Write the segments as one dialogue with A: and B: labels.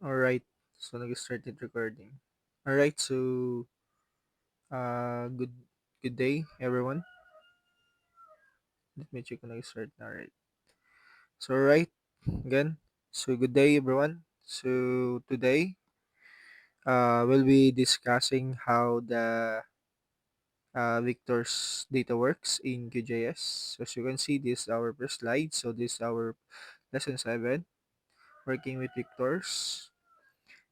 A: Alright, so nag-start it recording. Alright, so good day everyone. Let me check kung nag-start na right. So alright, again. So good day everyone. So today we'll be discussing how the Victor's data works in QGIS. So as you can see, this is our first slide. So this is our lesson 7, working with Victors.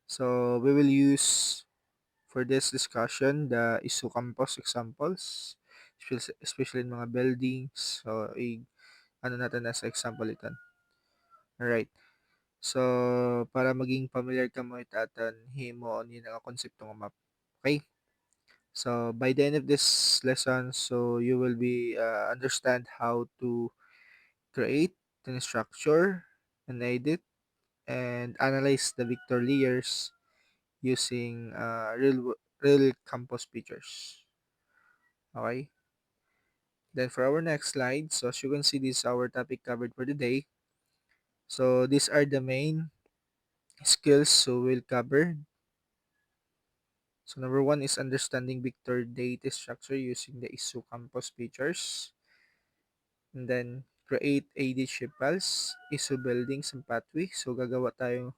A: So we will use for this discussion the isocampus examples, especially in mga buildings. So, ano natin as example ito. Alright. So, para maging familiar ka mo itatan, himo on yun ang konsepto ng map. Okay? So, by the end of this lesson, so you will be understand how to create and structure and edit and analyze the vector layers using real campus features. Okay? Then for our next slide, so as you can see, this is our topic covered for today. So these are the main skills so we'll cover. So number one is understanding vector data structure using the ISO campus features. And then create AD shape files, ISO buildings and pathway. So gagawa tayo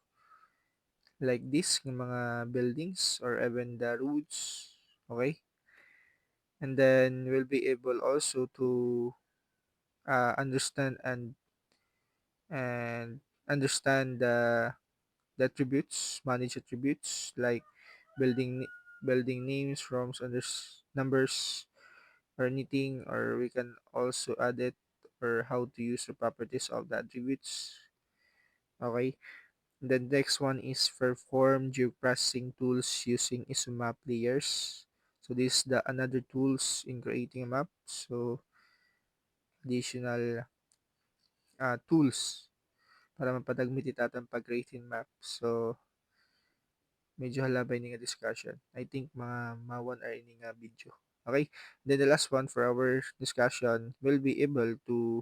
A: like this ng mga buildings or even the roads. Okay? And then we'll be able also to understand and understand the attributes, manage attributes like building building names, forms, numbers, or anything, or we can also add it or how to use the properties of the attributes. Okay. The next one is perform geoprocessing tools using isomap layers. So this is the another tools in creating a map. So additional tools para mapadagmit itatang pag-creating map. So medyo halabay ni nga discussion. I think mga mawan are ini nga video. Okay? Then the last one for our discussion will be able to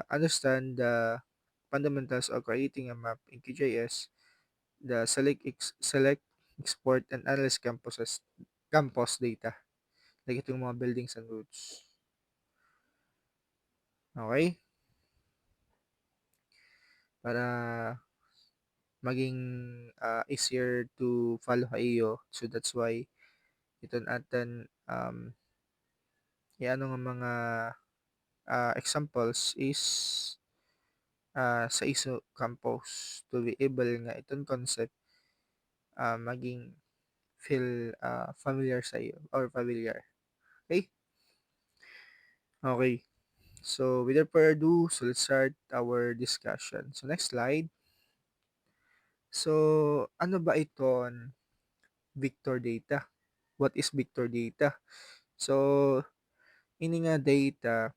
A: understand the fundamentals of creating a map in QGIS, the select, export, and analyze campus data. Like itong mga buildings and roads. Okay? Para maging easier to follow kayo. So that's why ito natin ano nga mga examples is sa ISO campus to be able nga itong concept maging feel familiar sa iyo or familiar. Okay? Okay. So without further ado, so let's start our discussion. So next slide. So ano ba iton vector data? What is vector data? So ini nga data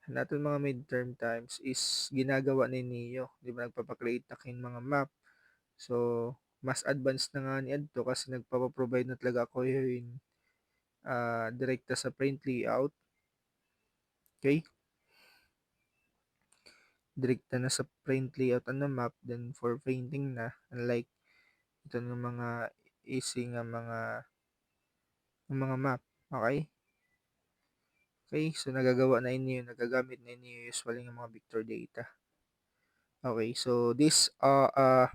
A: natin mga midterm times is ginagawa ni Neo. Di ba nagpapakreate na kin mga map. So, mas advanced na nga ni Adto kasi nagpapaprovide na talaga ako yung direkta sa print layout. Okay? Direkta na sa print layout ang map. Then, for painting na. Unlike ito ng mga easy nga mga map. Okay? Okay, so nagagawa na inyo, nagagamit na inyo usually ng mga vector data. Okay, so these are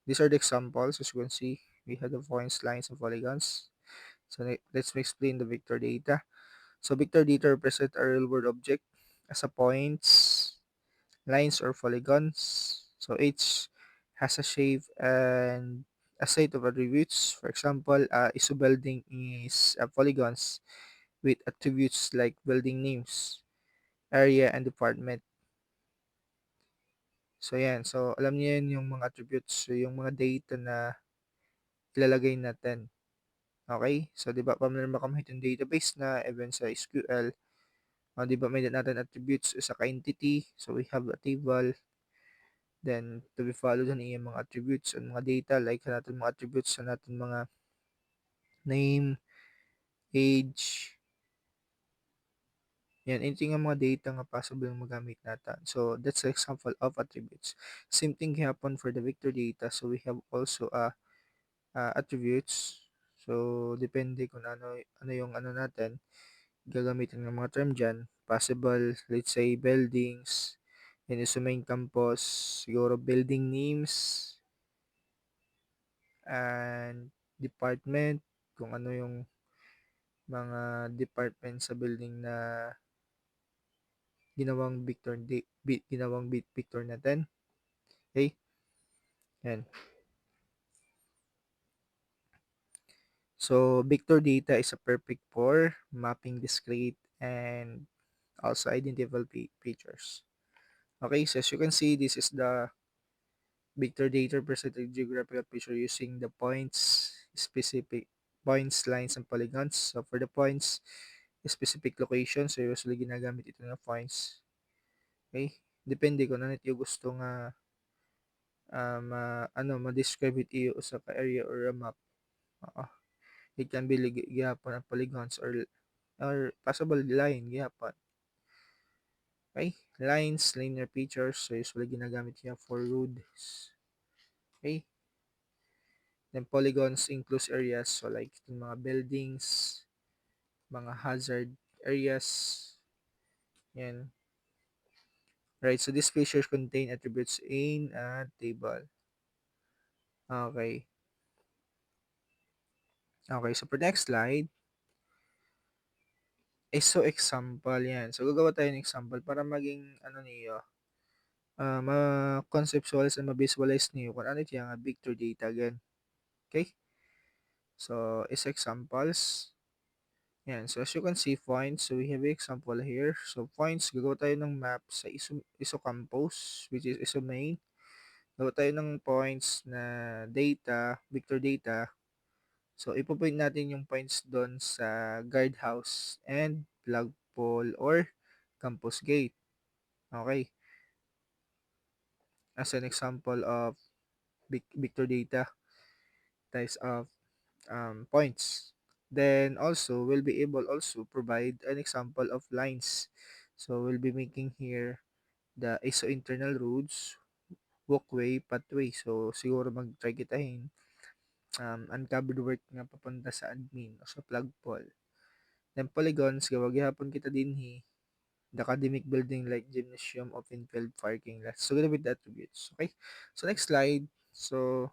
A: the examples. As you can see, we have the points, lines, and polygons. So let's explain the vector data. So vector data represent a real world object as a points, lines, or polygons. So each has a shape and a set of attributes. For example, ISO building is polygons with attributes like building names, area, and department. So yan. So alam niyo yan yung mga attributes. So yung mga data na ilalagay natin. Okay? So, di ba, familiar ba kami itong database na even sa SQL? Di ba, may natin attributes sa ka-entity. So, we have a table. Then, to be followed na yung mga attributes and mga data. Like, natin mga attributes sa natin mga name, age, Yan, ito yung mga data nga possible nga magamit natin. So, that's an example of attributes. Same thing happen for the vector data. So, we have also attributes. So, depende kung ano yung ano natin, gagamitin ng mga term dyan. Possible, let's say, buildings, and sa main campus, siguro building names, and department, kung ano yung mga department sa building na ginawang vector natin. Okay? Yan. So, vector data is a perfect for mapping discrete and also identifiable features. Okay, so as you can see, this is the vector data presented geographical picture using the specific points, lines, and polygons. So, for the points, specific location. So, usually ginagamit ito ng points. Okay? Depende kung ano yung gusto nga ma-describe it iyo sa ka-area or a map. Oo. It can be gihapon ang polygons or possible line gihapon. Okay? Lines, linear features. So, usually ginagamit niya for roads. Okay? Then, polygons includes areas. So, like yung mga buildings, mga hazard areas. Yan. Right. So, these features contain attributes in a table. Okay. Okay. So, for next slide, so example yan. So, gagawa tayo ng example para maging ano niyo, ma-conceptualize and ma-visualize niyo kung ano yung vector data again. Okay? So, is examples. Yan. So, as you can see, points. So, we have an example here. So, points, gagawa tayo ng map sa isocampus, which is isomain. Gagawa tayo ng points na data, vector data. So, ipopoint natin yung points doon sa guardhouse and flagpole or campus gate. Okay. As an example of vector data types of points. Then also, we'll be able also provide an example of lines. So, we'll be making here the ISO internal roads, walkway, pathway. So, siguro mag-try kitahin uncovered work nga papunta sa admin o sa flagpole. Then, polygons, gawag hapon kita din the academic building like gymnasium, open field, parking lot. So, gonna be the attributes. Okay? So, next slide. So,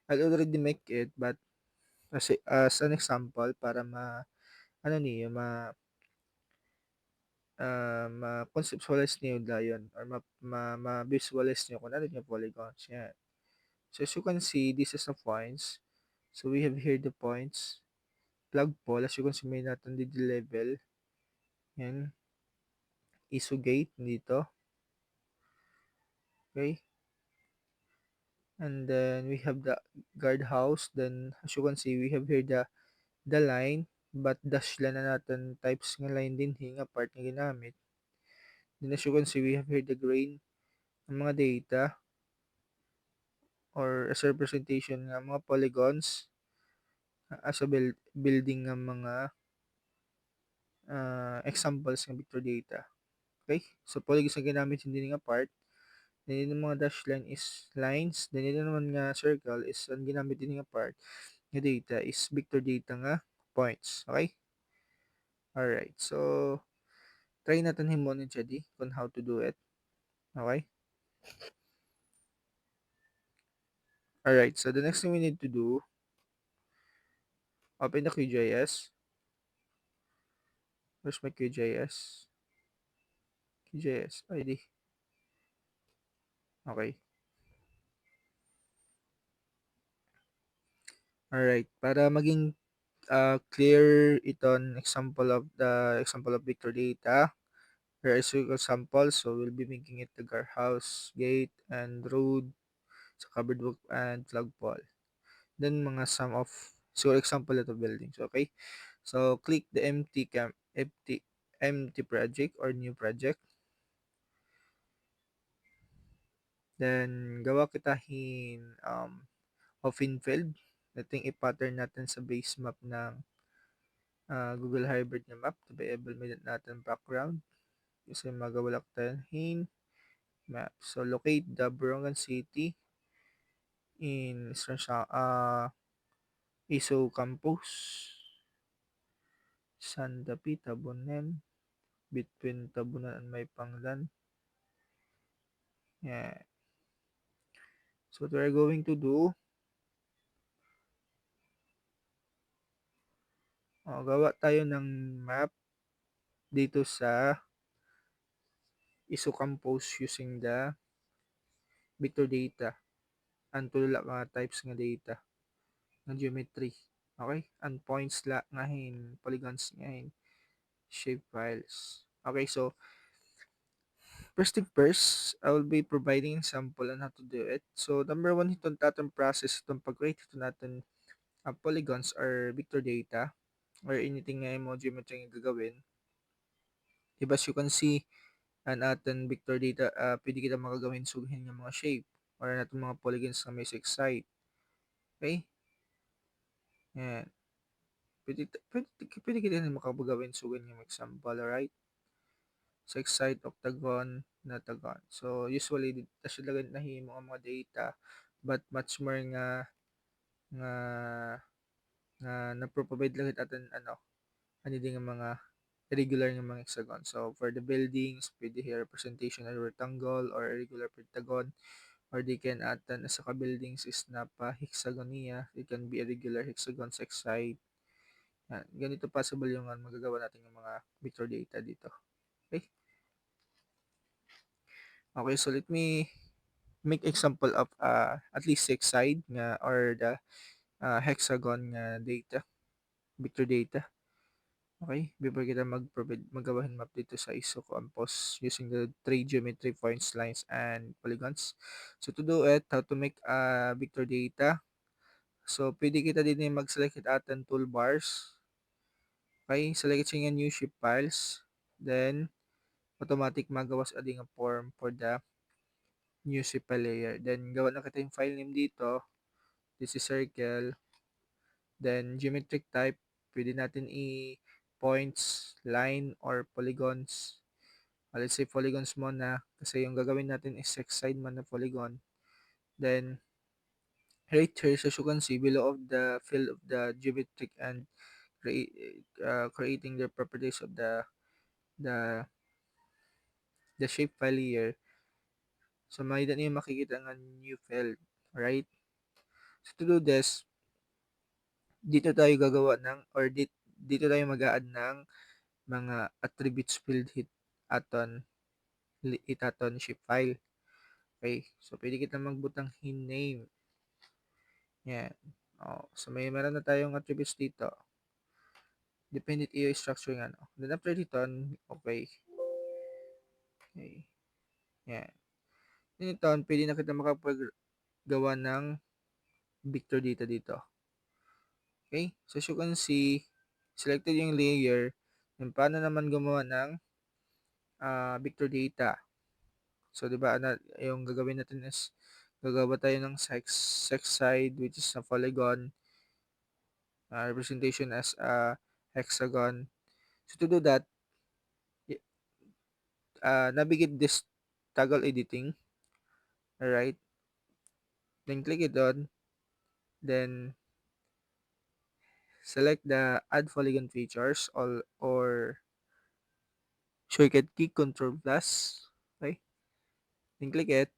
A: I'll already make it, but as an example, para ano niyo, ma-conceptualize niyo yun, or ma-visualize niyo kung ano yung polygons. Yan. So, as you can see, this is the points. So, we have here the points. Flagpole, as you can see, may natin the level. Yan. ISO gate dito. Okay. And then, we have the guardhouse. Then, as you can see, we have here the line. But, dash lang na natin types ng line din, nga part na ginamit. Then, as you can see, we have here the grain ng mga data or as representation ng mga polygons as a building ng mga examples ng vector data. Okay? So, polygons na ginamit hindi nga part. Then, yung mga dash line is lines. Then, yun naman nga circle is ang ginamit din nga part ng data is vector data nga points. Okay? Alright. So, try natin himon siya di kung how to do it. Okay? Alright. So, the next thing we need to do, open the QGIS. Where's my QGIS? QGIS ID. Okay. Alright. Para maging clear itong example of vector data. Here is a example. So, we'll be making it the guardhouse, gate, and road, sa covered walk, and flagpole. Then, mga sum of, so example ito buildings. Okay? So, click the empty project or new project. Then, gawa kitahin open field. Nating i-pattern natin sa base map ng Google Hybrid nga map to be able may natin background. Kasi magawalak tayo hin map. So locate the Borongan City in Iso Campus, Sandapi, Tabunan, between Tabunan and May Panglan. Yeah. So what we're going to do, gawa tayo ng map dito sa Iso Campus using the vector data and tulak nga types nga data ng geometry. Okay? And points la ngahin, polygons ngahin, shape files. Okay, so first thing first, I will be providing example on how to do it. So number one, itong tatong process, itong pag-create ito natin polygons or vector data or anything nga mo geometry nga gagawin. Diba, as you can see, an atin vector data, pwede kita makagawin sughin ng mga shape or natin mga polygons na may 6 side. Okay? Yan. Pwede kita na makagawin sughin ng example, alright? 6 side octagon na tagon. So, usually, siya lang nahimo ang mga data but much more nga na-provide lang atin ano din nga mga irregular nga mga hexagon. So, for the buildings, pwede here representation of rectangle or irregular pentagon, or they can atan sa ka-buildings is na pa hexagonia. It can be irregular hexagon 6 side. Yan. Ganito possible yung magagawa natin yung mga vector data dito. Okay? Okay, so let me make example of at least 6 side nga or the hexagon nga data, vector data. Okay, before kita magawahin map dito sa ISO Campus using the 3 geometry points, lines, and polygons. So to do it, how to make vector data. So pwede kita din mag-select atin toolbars. Okay, select siya new shape files. Then automatic magawas ading a form for the new shape file layer. Then gawa na kita yung file name dito. This is circle. Then geometric type, pwede natin points, line, or polygons. Let's say polygons muna kasi yung gagawin natin is 6 side man na polygon. Then right here, as you can see, below of the field of the geometric and creating the properties of the the shape file here. So may niyo makikita ng new field, right? So to do this, dito tayo gagawa ng or dito tayo mag-a-add ng mga attributes field aton itaton shape file. Okay, so pwede kita magbutang name. Yan. So meron na tayong attributes dito. Dependent iyo structure nga. Then after dito, okay. Okay. Yan. Then ito, pwede na kita makapaggawa ng vector data dito. Okay, so as you can see, selected yung layer. Then paano naman gumawa ng vector data? So, di ba, yung gagawin natin is gagawa tayo ng sex side which is a polygon, representation as a hexagon. So, to do that, navigate this toggle editing. Alright. Then, click it on. Then, select the add polygon features or shortcut key Control plus. Okay. Then, click it.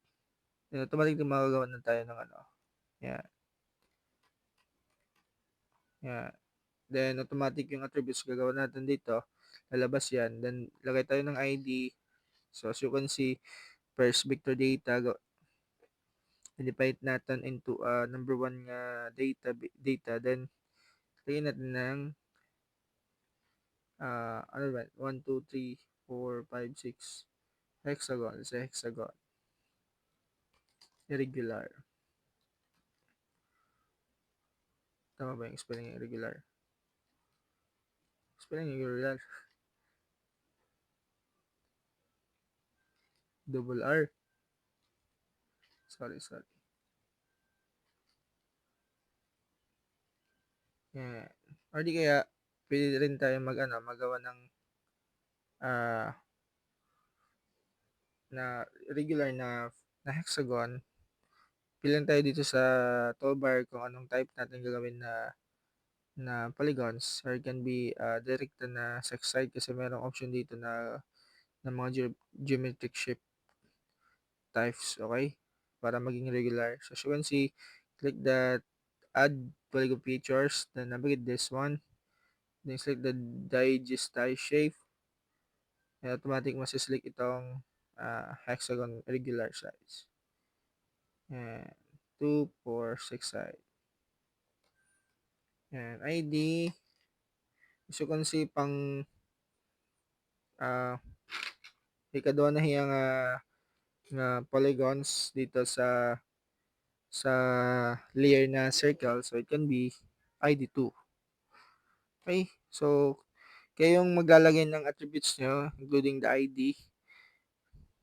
A: Then, automatically magagawa na tayo ng Yan. Yan. Then, automatic yung attributes gagawin natin dito. Lalabas yan. Then, lagay tayo ng ID. So, as you can see, first vector data, divide natin into number one nga data. Then, lagyan natin ng ano ba? 1, 2, 3, 4, 5, 6 hexagon. Sa hexagon. Irregular. Tama ba yung spelling irregular? Spelling irregular. Double R. Sorry. Yan. Or di kaya, pwede rin tayo magawa ng na regular na hexagon. Pili tayo dito sa toolbar kung anong type natin gagawin na polygons, or it can be direkta na side kasi merong option dito na mga geometric shape types, okay? Para maging regular. So as you can see, click the add polygon features, then navigate this one, then select the digest shape, and automatic masiselect itong hexagon regular size. And 2, 4, 6 side. And ID, as you can see, pang ikadwa na hiya nga polygons dito sa layer na circle, so it can be ID2. Okay, so kayong maglalagay ng attributes nyo including the ID,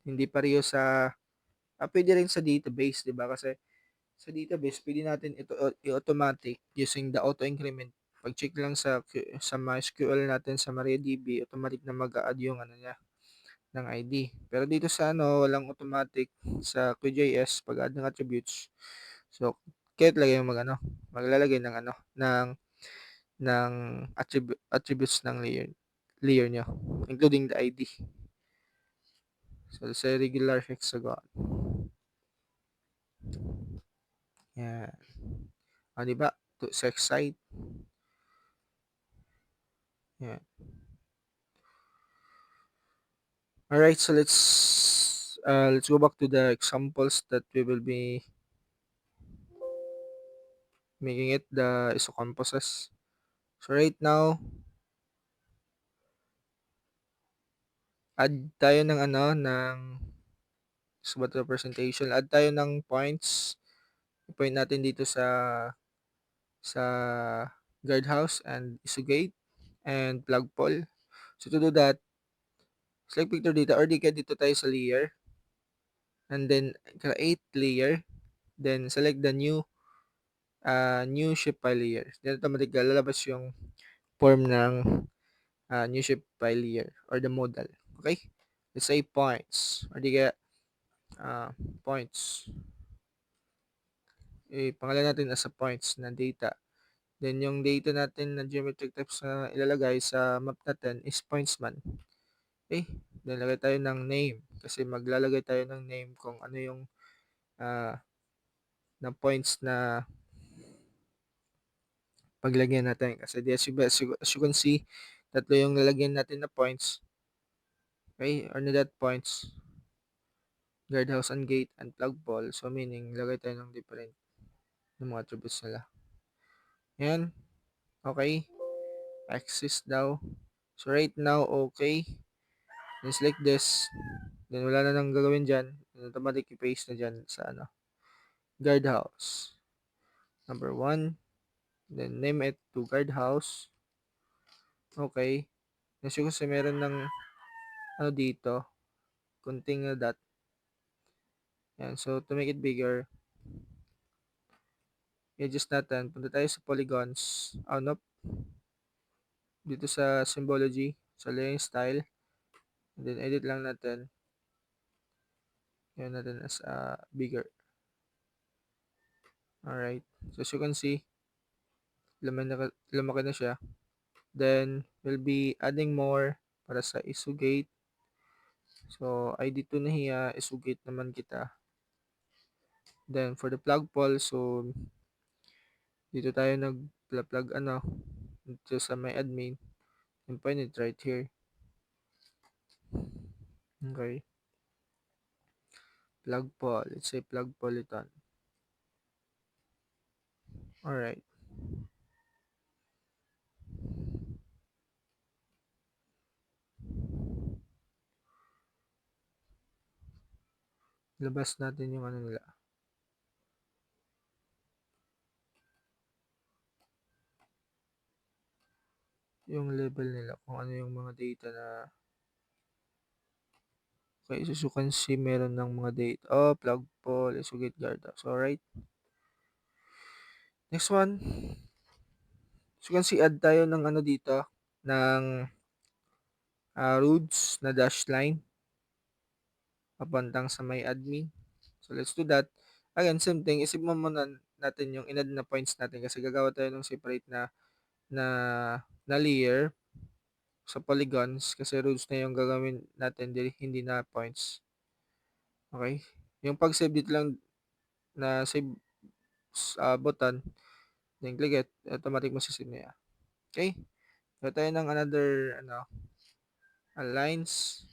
A: hindi pareho sa pwede rin sa database, di ba? Kasi sa database pwede natin ito i-automatic using the auto increment. Pag-check lang sa MySQL natin sa MariaDB, automatic na mag-a-add yung niya ng ID. Pero dito sa walang automatic sa QGIS pag-add ng attributes. So, kahit lagay yung maglalagay ng attributes ng layer nyo, including the ID. So, sa regular hexagon. Yan. O, diba? To sex site. Yan. Alright, so let's go back to the examples that we will be making it the isocompasses. So right now, add tayo ng subat representation. Add tayo ng points. I-point natin dito sa guardhouse and isugate and plug pole. So to do that, select picture data or di dito tayo sa layer. And then create layer. Then select the new shape file layer. Then automatic lalabas yung form ng new shape file layer or the model. Okay? Let's say points or di kaya points. Pangalan natin as a points na data. Then yung data natin na geometric types na ilalagay sa map natin is points man. Okay? Then lagay tayo ng name kasi maglalagay tayo ng name kung ano yung na points na paglagyan natin. Kasi as you can see, tatlo yung lalagyan natin na points. Okay? Or na that points. Guardhouse and gate and plug pole. So meaning, lagay tayo ng different ng mga attributes nila. Yan. Okay. Axis daw. So right now, okay. Then select this. Then wala na nang gagawin dyan. Then automatic i-paste na dyan sa guardhouse. Number 1. Then name it to guardhouse. Okay. Kasi kasi meron ng dito. Kunting dot. Yan. So to make it bigger, i-adjust natin. Punta tayo sa polygons. Nope. Dito sa symbology. Sa layering style. And then edit lang natin. Yan natin as bigger. Alright. So as you can see, lumaki na siya. Then, we'll be adding more para sa isugate. So, ID2 na hiya, isugate naman kita. Then, for the plug pole, so, dito tayo nag-plug dito sa my admin. And point it right here. Okay. Plug pole. Let's say plug polyton. Alright. Labas natin yung nila. Yung level nila. Kung ano yung mga data na okay, so you can see meron ng mga data. Plug pole, isugate guard. So, alright. Next one. So, you can see add tayo ng dito. ng roads na dash line papuntang sa may admin. So, let's do that. Again, same thing. Isip mo muna natin yung inad na points natin kasi gagawa tayo ng separate na, na layer sa polygons kasi roads na yung gagawin natin, hindi na points. Okay? Yung pag-save dito lang na save button, then click it, automatic masisave na yan. Okay? So, tayo ng another, lines.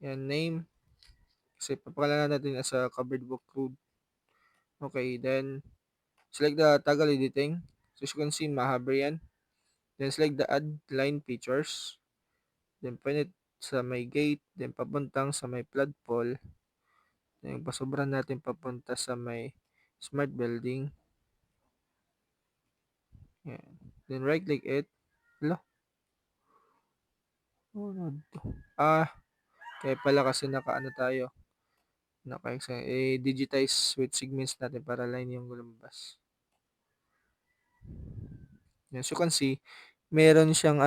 A: Yan, name. Kasi papakalanan natin as a covered book road. Okay, then select the toggle editing. So, as you can see, mahaba yan. Then, select the add line features. Then, point it sa may gate. Then, papuntang sa may flagpole. Then, pasobran natin papunta sa may smart building. Yan. Then, right-click it. Hello? Oh, no. Kaya pala kasi nakaano tayo. Digitize with segments natin para line yung lumabas. As you can see, meron siyang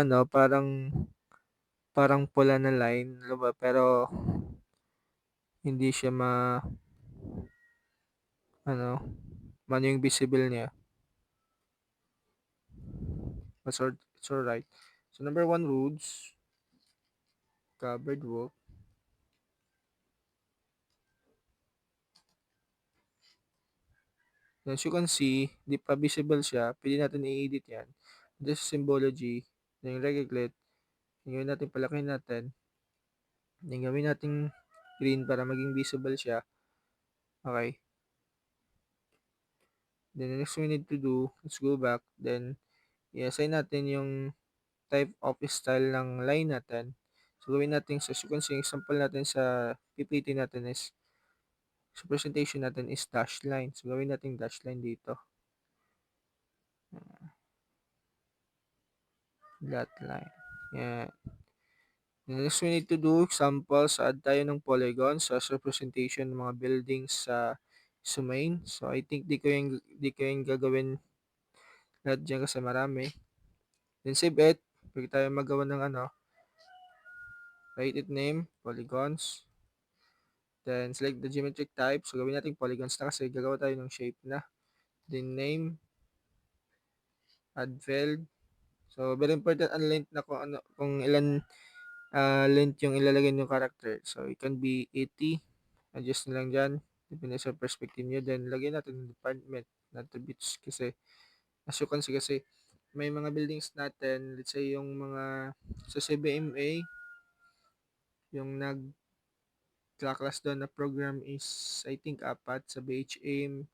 A: parang pula na line, pero hindi siya ano, yung visible niya. But it's alright. So, number 1 roads, covered walk. As you can see, di pa visible siya. Pwede natin i-edit yan. This symbology, yung reglet, yung natin palakihin natin. Yung gawin natin green para maging visible siya. Okay. Then, the next we need to do, let's go back. Then, i-assign natin yung type of style ng line natin. So, gawin natin, so, as you can see, example natin sa PPT natin is, sa presentation natin is dash line. So, gawin natin dash line dito. That line. Yeah. The next we need to do, examples, add tayo ng polygons as representation ng mga buildings sa main. So, I think di ko yung gagawin lahat dyan kasi marami. Then, save it. Pwede tayo magawa ng write it name, polygons. Then, select the geometric type. So, gawin natin polygons na kasi gagawa tayo ng shape na. Then, name, add field. So, very important ang length na kung ilan length yung ilalagay ng character. So, it can be 80. Adjust na lang dyan. Depende sa perspective nyo. Then, lagyan natin ng department na attributes kasi as you can see kasi may mga buildings natin, let's say yung mga sa CBMA, yung nag-class doon na program is I think 4 sa BHM,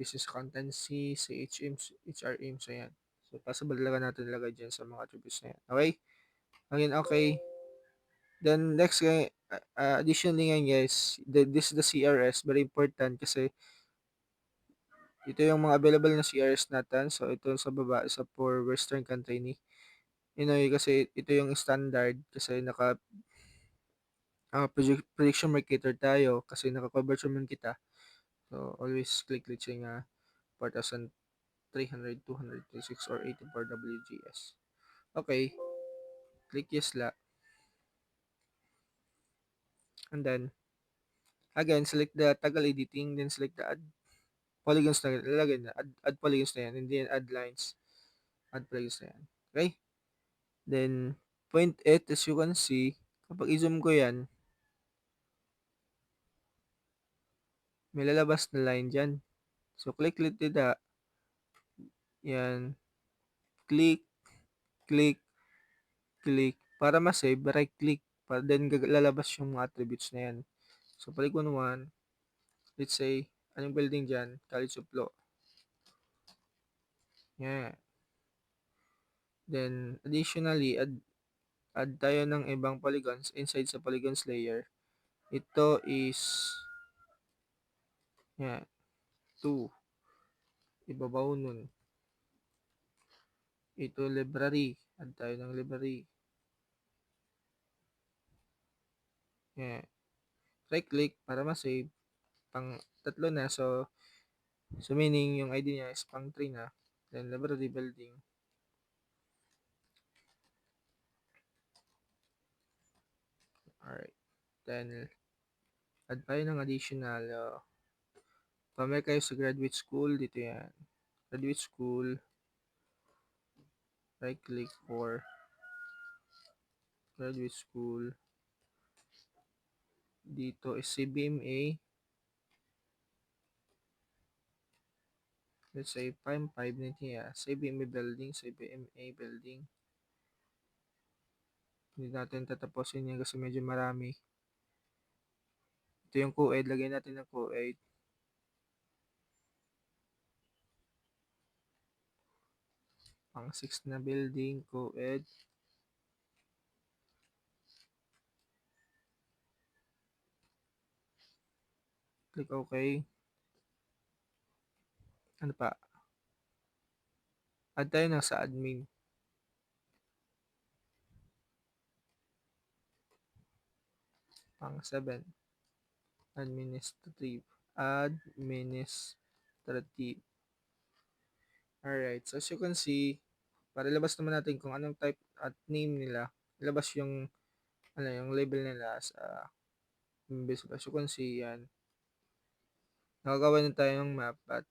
A: Business Accountancy, sa HRM, so yan. So, possible talaga natin ilagay dyan sa mga attributes na yan. Okay? Again, okay. Then, next, additionally nga guys, this is the CRS, very important kasi ito yung mga available na CRS natin. So, ito sa baba, isa for Western country ni. Kasi ito yung standard kasi prediction marketer tayo kasi naka-cover naman kita. So, always click let's say nga 4,300, 226, or 84 WGS. Okay. Click yes la. And then, again, select the toggle editing, then select the add polygons na lalagay na. Add polygons na yan, and then add lines. Add polygons na yan. Okay? Then, point it, as you can see, kapag i-zoom ko yan, may lalabas na line dyan. So, click that. Yan. Click, click, click. Para ma-save, right click. Then, lalabas yung mga attributes na yan. So, polygon 1, let's say, anong building dyan? College of Law. Yan. Then, additionally, add tayo ng ibang polygons inside sa polygons layer. Ito is, yan, 2. Ibabaw nun. Ito, library. Add tayo ng library. Yan. Right click para ma-save. Pang 3 na. So meaning, yung ID niya is pang 3 na. Then, library building. Alright. Then, add tayo ng additional. Pamay kayo sa graduate school. Dito yan. Graduate school. Right click for graduate school. Dito is CBMA. Let's say 5 nito yan. CBMA building. CBMA building. Hindi natin tatapusin yan kasi medyo marami. Ito yung co-ed. Lagay natin ng co-ed. Pang 6 na building. Co-ed. Click OK. Ano pa? Add tayo na sa admin. Pang 7. Administrative. Administrative. Alright. So, as you can see, para ilabas naman natin kung anong type at name nila, ilabas yung, yung label nila sa invisible. As you can see, yan. Nakagawa na tayo ng map at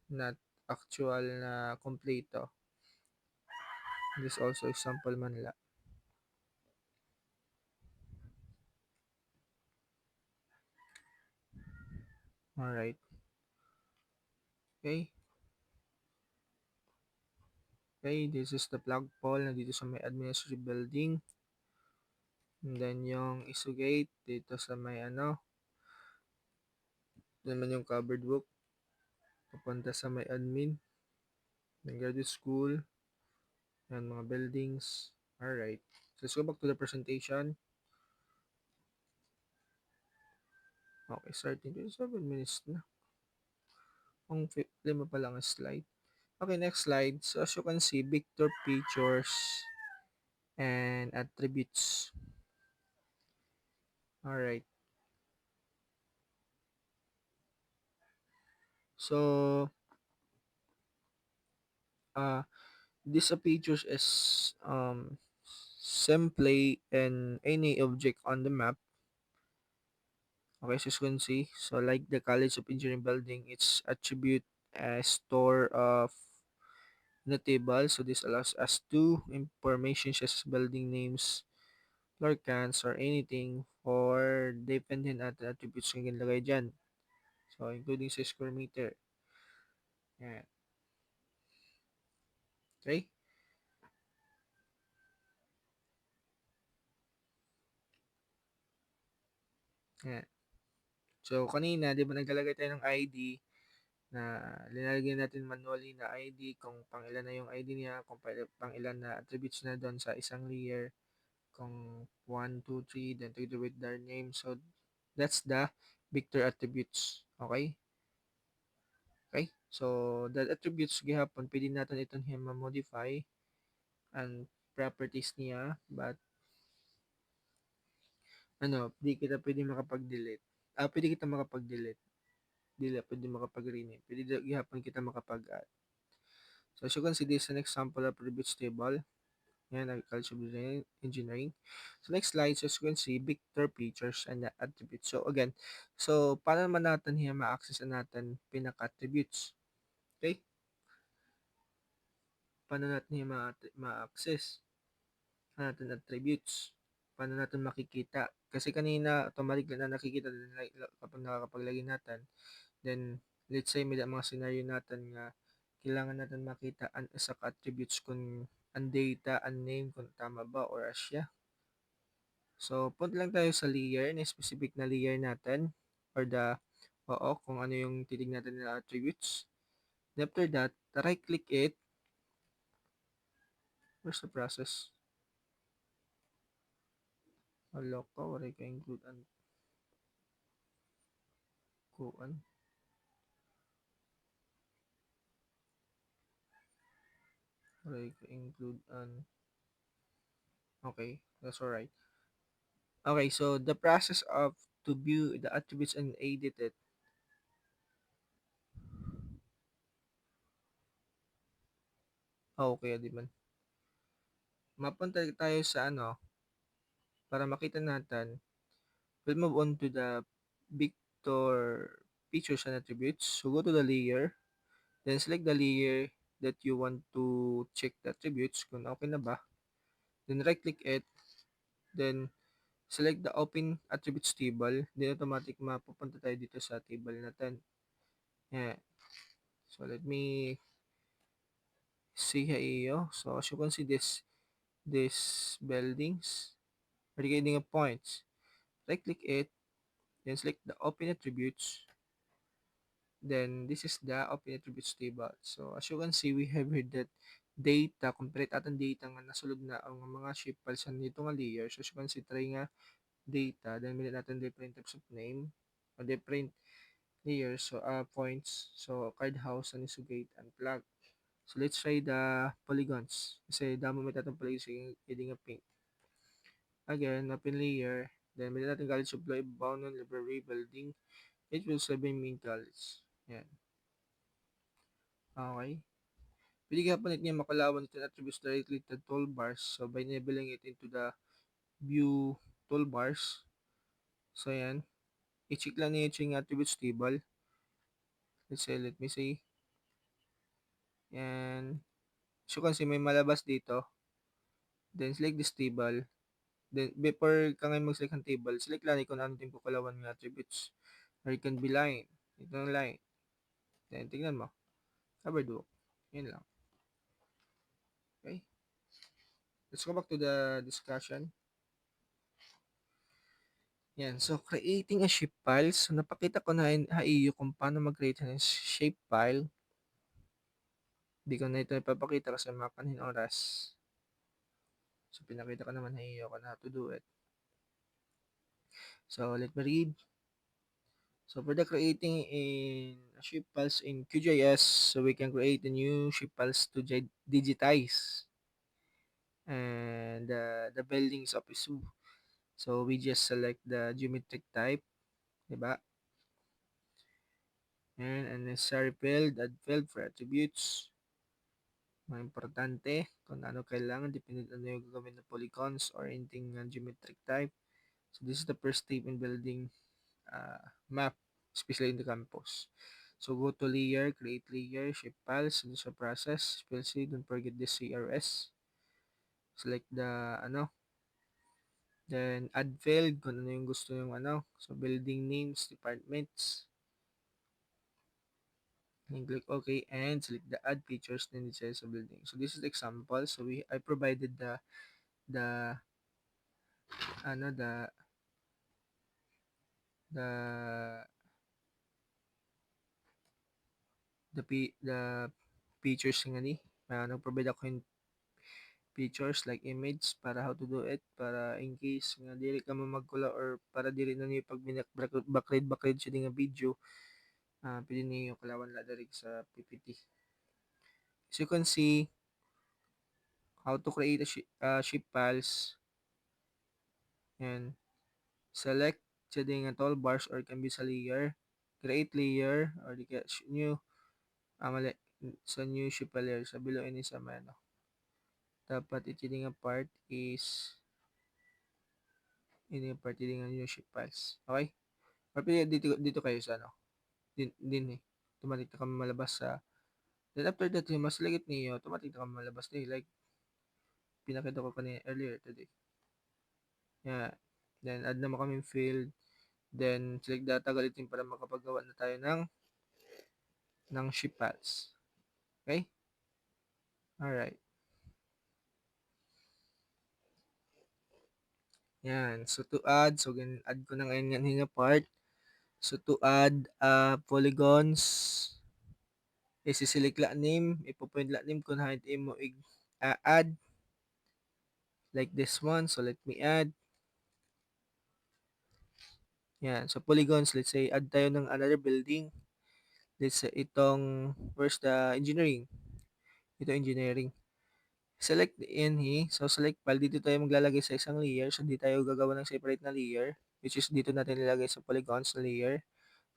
A: not actual na kompleto. This also is sample manla. Alright. Okay. Okay, this is the flagpole na dito sa may administrative building. And then yung issue gate dito sa may naman yung covered book. Papunta sa may admin. Then graduate school. Yan, mga buildings. Alright. So, let's go back to the presentation. Okay, starting 27 minutes na. Ang 5 pa lang ang slide. Okay, next slide. So, as you can see, vector features and attributes. Alright. So, these features is simply in any object on the map. Okay, so as you can see, so like the College of Engineering building, its attribute a store of the table. So this allows us to information such as building names, floor counts, or anything for dependent at attributes na ginlagay dyan. So including sa square meter. Yan. Okay? Yan. So kanina, di ba naglalagay tayo ng ID na linalagyan natin manually na ID kung pang ilan na yung ID niya, kung pang ilan na attributes na doon sa isang layer, kung 1, 2, 3, then together with their name. So, that's the vector attributes. Okay? Okay? So, the attributes gihapon, pwede natin itong ma-modify ang properties niya, but di kita pwede makapag-delete. Pwede kita makapag-delete. Dili, pwede makapag-rename. Pwede gihapon kita makapag-add. So, as you can see, this is an example of attributes table. Yan, agricultural engineering. So, next slide, so as you can see, vector features and the attributes. So, again, so, paano naman natin ma-access natin pinaka-attributes? Okay? Paano natin ma-access natin attributes? Paano natin makikita? Kasi kanina, automatic na nakikita din kapag nakakapaglagay natin. Then, let's say, may mga scenario natin nga kailangan natin makita ang isa ka attributes kung ang data, ang name, kung tama ba or asya. So, punta lang tayo sa layer, na specific na layer natin or kung ano yung titignan natin na attributes. And after that, right-click it. Where's the process? Wala ka, wala ka include ang kuan. Wala ka include an. Okay, that's alright. Okay, so the process of to view the attributes and edit it. Okay, di man. Mapunta tayo sa para makita natin, we'll move on to the vector features and attributes. So go to the layer, then select the layer that you want to check the attributes kung okay na ba. Then right click it, then select the open attributes table, then automatic mapupunta tayo dito sa table natin. Yeah. So let me see here. So as you can see this buildings indicating a points. Right click it, then select the open attributes. Then this is the open attributes table. So as you can see, we have here that data, complete atong data nga nasulod na ang mga shape files nito nga layer. So as you can see, try nga data, then minit natin different types of name, o different layers, so points, so card house, and isugate, and plug. So let's try the polygons. Kasi damo may tatong polygons yung nga pink. Again, open layer, then minit natin college of law, bound on library building, it will 7 main college. Yan. Okay. Pwede ka pa niya makalawan ito attributes directly to toolbars. So by enabling it into the view toolbars. So yan. I-check lang niya yung attributes table. Let me say. Yan. So kasi may malabas dito. Then select this table. Then before ka ngayon mag-select ng table, select lang kung ano yung kukalawan ng attributes. Or it can be line. Ito ng line. Then tingnan mo. Covered walk. Yan lang. Okay. Let's go back to the discussion. Yan. So, creating a shape file. So, napakita ko na iyo kung paano mag-create ng shape file. Hindi ko na ito ipapakita kasi makanin oras. So, pinakita ko naman iyo kung how to do it. So, let me read. So, for the creating in shape files in QGIS, so we can create a new shape files to digitize and the buildings of a zoo. So, we just select the geometric type, diba? And unnecessary field, add field for attributes. Mga importante kung ano kailangan, depende ano yung gagawin na polygons or anything geometric type. So, this is the first step in building map, especially in the campus. So, go to layer, create layer, shape files, so sa process, PLC, don't forget the CRS. Select the, then add field, kung ano yung gusto yung so building names, departments, and click OK, and select the add features, then it says a building. So, this is the example. So, I provided the, the the the features nga ni nag-provide ako yung features like image para how to do it para in case nga dili ka mo magkula or para dili na niyo pag backread siya nga video pwede niyo kalawan la diri sa PPT. So you can see how to create a shape files and select siya nga toolbars or can be sa layer, create layer or di ka new mali sa new shape layer sa below ini sa dapat iti nga part is ini yung part ini nga new shape files. Okay? Or dito kayo sa din automatic na kami malabas sa then after that yung mas ligit niyo automatic na kami malabas din like pinakita ko kanina earlier today. Yeah. Then add naman kami field. Then select data galitin para makapagawa na tayo ng shape files. Okay? Alright. Yan. So to add, so add ko na ngayon nga part. So to add polygons, isi-select la name, ipo-point la name kung hait mo add like this one. So let me add. Yan. So polygons, let's say add tayo ng another building. Let's say itong where's the engineering? Ito engineering. Select in So select file dito tayo maglalagay sa isang layer. So hindi tayo gagawa ng separate na layer which is dito natin ilalagay sa polygons na layer.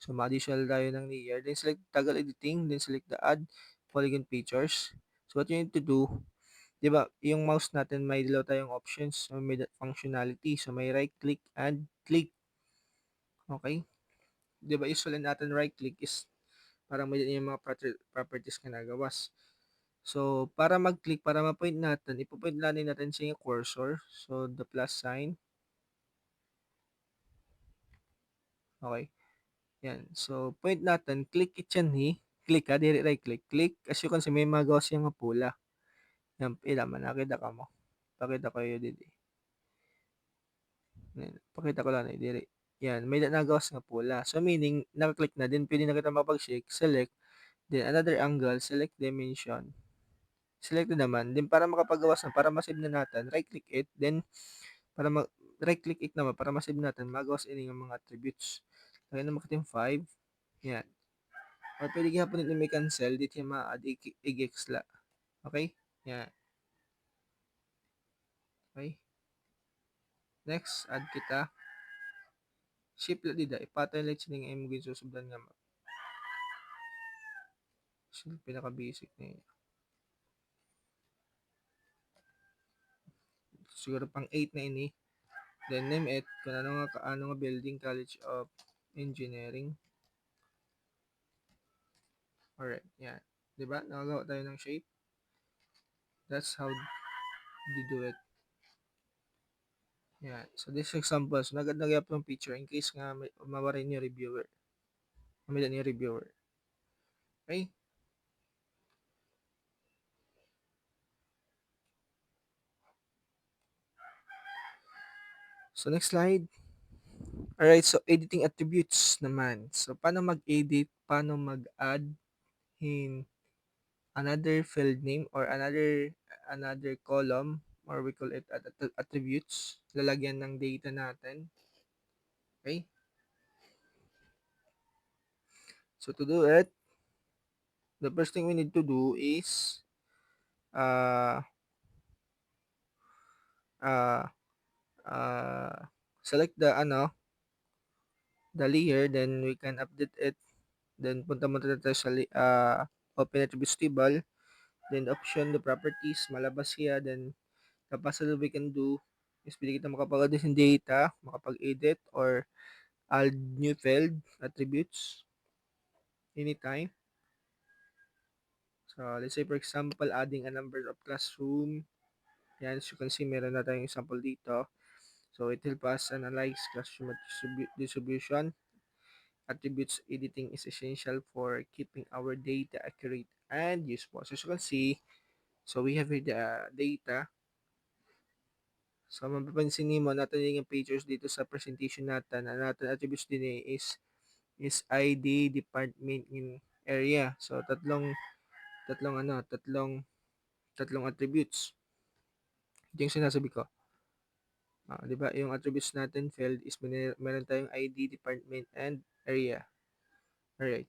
A: So ma-additional tayo ng layer. Then select toggle editing, then select the add polygon features. So what you need to do, 'Di ba, yung mouse natin may dalawa tayong options, so may functionality. So may right click and click. Okay? 'Di ba usually natin right click is parang may yung mga properties na nagawas. So para mag-click, para ma-point natin, ipo-point lang natin sa yung cursor. So the plus sign. Okay? Yan. So point natin, click it yan click ha, dili right click. Click, as you can see, may magawas yung nga pula. Yan, man, nakita ka mo. Pakita ko yun dito. Yan, pakita ko lang diri. Yan, may nagawas nga pula. So meaning, naka-click na din, pwede na kita mapag-shake, select, then another angle, select dimension. Select na naman. Then para makapagawas na, para masave na natin, right click it, then para right click it naman, para masave natin, magawas ini ng mga attributes. Lagyan naman natin 5. Yan. Or pwede gihapon nito may cancel, dito yung ma-add igexla. Okay? Yan. Okay? Next, add kita. Shift lang dida. Ipatay lang sining ay mo ginsusubdan nga map. So, pinaka-basic na yun. Siguro pang 8 na ini. Then name it, kung ano nga building, College of Engineering. Alright, yan. Diba? Nakagawa tayo ng shape. That's how they do it. Yan. So, this example, so nagap yung picture in case nga mawarin yung reviewer. Mamilan yung reviewer. Okay? So, next slide. Alright, so editing attributes naman. So, paano mag-edit, paano mag-add in another field name or another column, or we call it attributes, lalagyan ng data natin. Okay? So, to do it, the first thing we need to do is uh, uh, uh, select the layer, then we can update it. Then punta mo tayo sa open attributes table, then option the properties, malabas siya, then tapos we can do is pwede kita makapag-add ng data, makapag-edit or add new field attributes anytime. So let's say for example, adding a number of classroom. Yan, as you can see, meron na tayong example dito. So it help us analyze classroom distribution. Attributes editing is essential for keeping our data accurate and useful. So as you can see, so we have here the data. So mapapansin mo natin yung pictures dito sa presentation natin. Ang natin attributes din is ID, department, in area. So tatlong attributes. Ito yung sinasabi ko. 'Di ba? Yung attributes natin field is meron tayong ID, department, and area. Alright.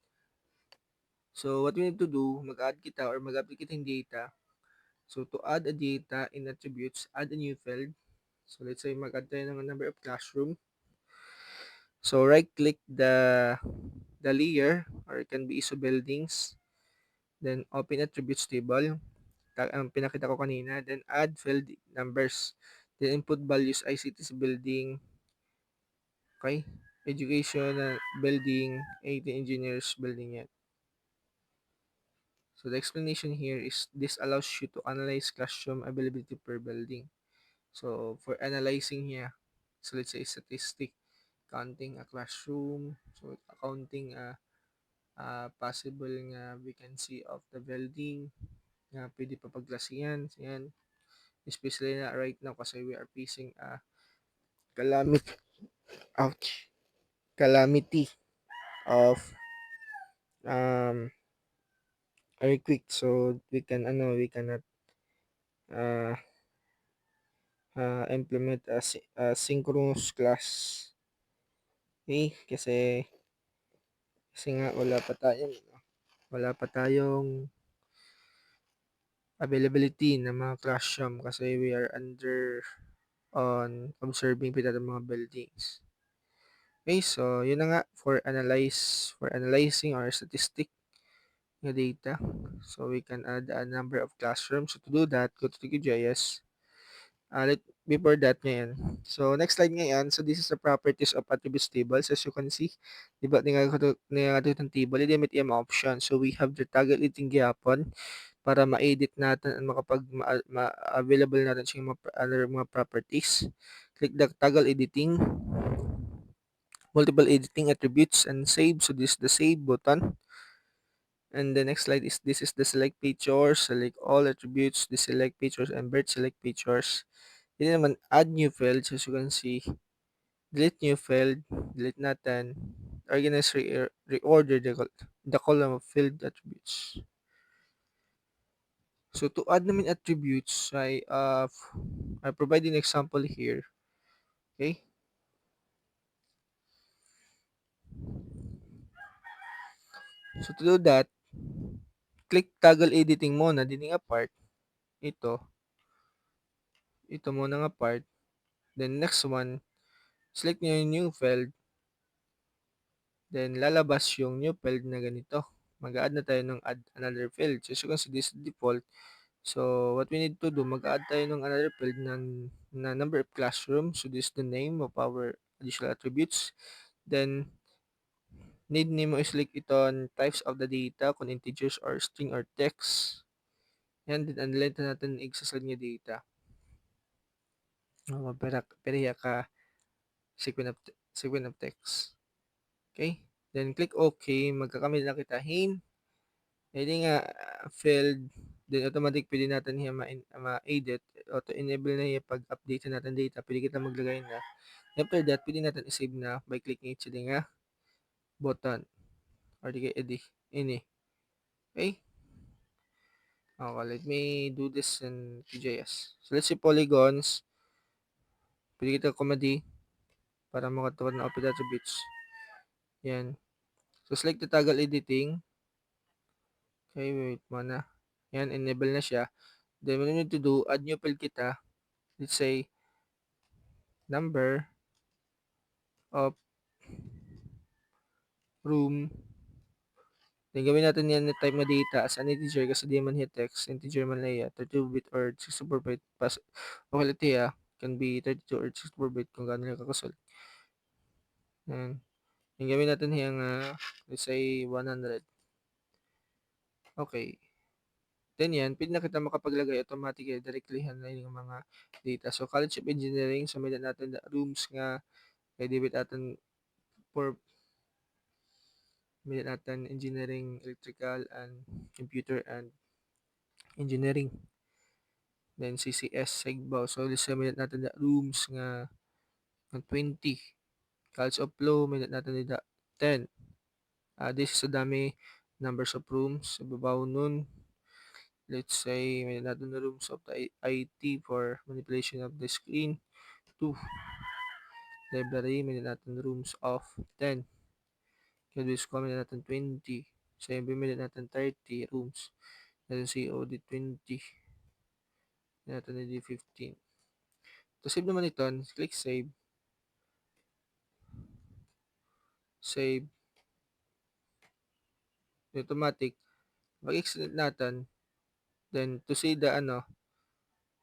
A: So what we need to do, mag-add kita or mag-update kita ng data. So to add a data in attributes, add a new field. So let's say mag-add tayo ng number of classroom. So right click the layer, or it can be ISO buildings. Then open attributes table. Ang pinakita ko kanina. Then add field numbers. Then input values ICT's building. Okay? Education building, 18 engineers building yan. So the explanation here is this allows you to analyze classroom availability per building. So for analyzing here, so let's say statistic, counting a classroom, so accounting a possible nga vacancy of the building, nga pwede pa paglasiyan, yan. Especially na right now kasi we are facing a calamity, ouch, calamity of um earthquake. So we cannot uh, implement a synchronous class. Okay? Kasi nga wala pa tayong availability ng mga classroom kasi we are under on observing with other mga buildings. Okay, so yun na nga for analyzing or statistic. the data. So we can add a number of classrooms. So to do that, go to QGIS. Before that ngayon. So next slide ngayon. So this is the properties of attributes tables. As you can see, di ba, nga itong table, i-limit yung option. So we have the toggle editing gyapon para ma-edit natin at available natin sa mga, other mga properties. Click the toggle editing, multiple editing attributes, and save. So this is the save button. And the next slide is this is the select pictures, select all attributes, the select pictures, and bird select pictures. Hindi naman add new fields, as you can see. Delete new field, delete natin. Organize, reorder the column of field attributes. So to add naman attributes, I provide an example here. Okay? So to do that, click toggle editing muna, din nga part. Ito. Ito muna nga part. Then next one, select nyo yung new field. Then lalabas yung new field na ganito. Mag-add na tayo ng add another field. So as you can see, this is default. So what we need to do, mag-add tayo ng another field na number of classrooms. So this is the name of our additional attributes. Then need mo i-select ito on types of the data, kung integers or string or text. Yan, din ang length natin i-select niya data. Pera ka sequence of text. Okay? Then click OK. Magkakamit na kita hindi nga field. Then automatic pwede natin siya ma-edit. Auto-enable na siya pag-update natin data. Pwede kita maglagay na. After that, pwede natin i-save na by clicking ito nga button. Or di kaya ini. Okay? Okay, let me do this in QGIS. So let's see polygons. Pwede kita comedy para makatawad na output attributes. Yan. So select the toggle editing. Okay, wait muna. Yan, enable na siya. Then what we need to do, add new field kita. Let's say number of room. Then gawin natin yan na type na data as an integer kasi di man hit text. Integer man lang 32-bit or 64-bit. Okay, ito can be 32 or 64-bit kung gaano lang kakasol. Yan. Yung gawin natin yung, let's say, 100. Okay. Then yan, pwede na kita makapaglagay automatic directly na yung mga data. So, College of Engineering, so may natin the rooms nga, kay debit natin for may natin engineering, electrical, and computer and engineering. Then CCS, Segbao. So, let's say may natin the rooms nga 20. College of Law, may natin the 10. This is a dami numbers of rooms. Sa babaw nun, let's say, may natin the rooms of the IT for manipulation of the screen. 2. Library, may natin rooms of 10. Credit score, may natin 20. Sa MB, may natin 30 rooms. Natin COD 20. May natin D 15. To save naman ito, click save. Save. Automatic. Mag-extend natin. Then, to see the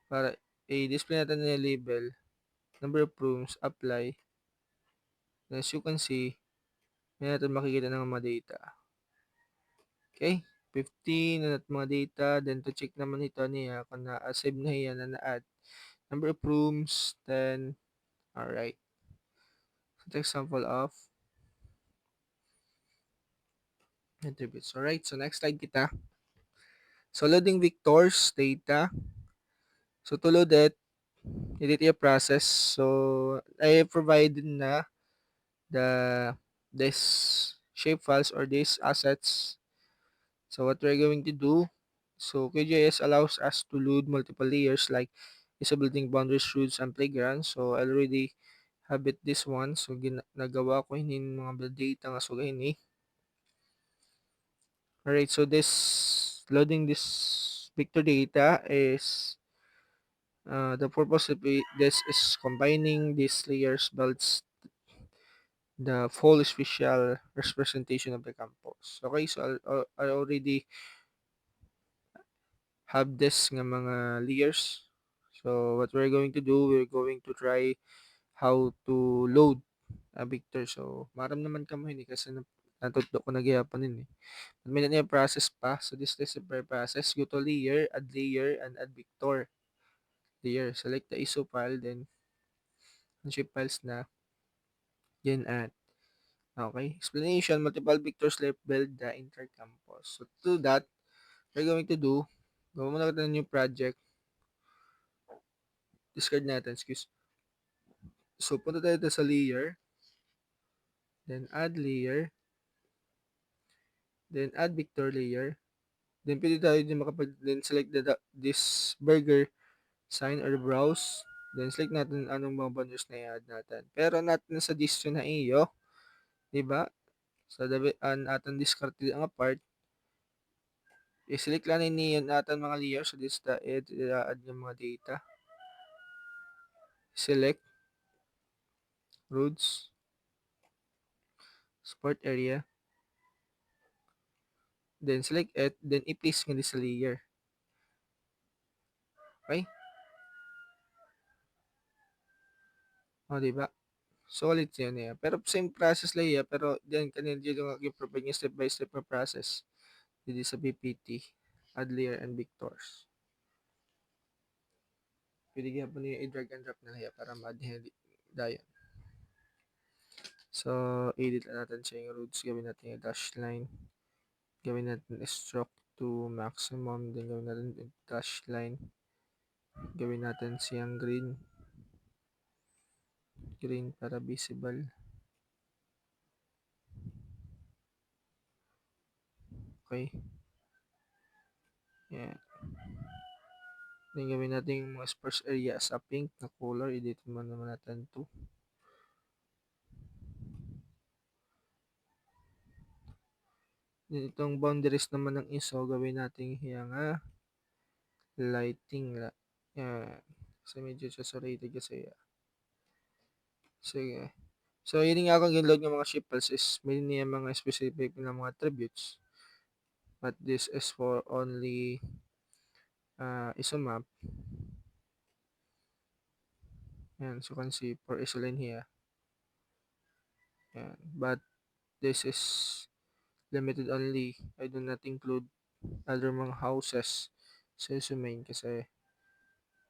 A: para i-display natin yung label, number of rooms, apply. As you can see, may natin makikita ng mga data. Okay? 15 na mga data. Then, to check naman ito niya kung na-save na yan na na-add. Number of rooms, then, alright. So, example of attributes. Alright, so next slide kita. So, loading vectors, data. So, to load it, edit your process. So, I provided na this shape files or these assets. So what we're going to do, so QGIS allows us to load multiple layers like isa building boundaries, roads, and playgrounds. So I already have it this one. So nagawa ko hinin mga data nga so gani. Alright, so this loading this vector data is the purpose of this is combining these layers builds the full spatial representation of the campus. Okay, so I already have this nga mga layers. So what we're going to do, we're going to try how to load a vector. So maram naman kamo ini kasi natudlo ko nagyapon ini. May na process pa. So this is the process. Go to layer, and add vector. Layer. Select the ISO file, then unship files na, then add. Okay. Explanation, multiple vectors left build the intercampus. So to that, we're going to do, gawa muna natin ng new project. Discard natin, excuse. So punta tayo sa layer, then add layer, then add vector layer. Then pwede tayo din then select this burger sign or browse. Then select natin anong mga bundles na i-add natin. Pero natin sa suggestion na iyo, di ba? Sa atin discard ang apart, i-select lang niyan natin mga layer. So this the add yung mga data. Select roads, sport area, then select it, then i-place nga sa layer. Okay? O, di ba? Solid yan eh. Pero same process lang yan. Pero diyan kanina dito yung niya step by step na process. Dito sa PPT. Add layer and vectors. Pwede nga po niya i-drag and drop na lang yan para ma-add niya dayon. So, edit na natin siya yung roads. Gawin natin yung dash line. Gawin natin stroke to maximum. Then gawin natin yung dash line. Gawin natin siyang green. Green para visible. Okay. Yan. Then gawin natin yung mga sparse area as a pink na color. Edit mo naman natin to. Then itong boundaries naman ng ISO, gawin natin yung lighting. Yan. Kasi medyo saturated kasi. Sige. So, yun nga akong ginload ng mga shape files is may niya mga specific na mga attributes. But this is for only ISO map. Yan. So, you can see for ISO line here. Yan. But this is limited only. I do not include other mga houses sa ISO main kasi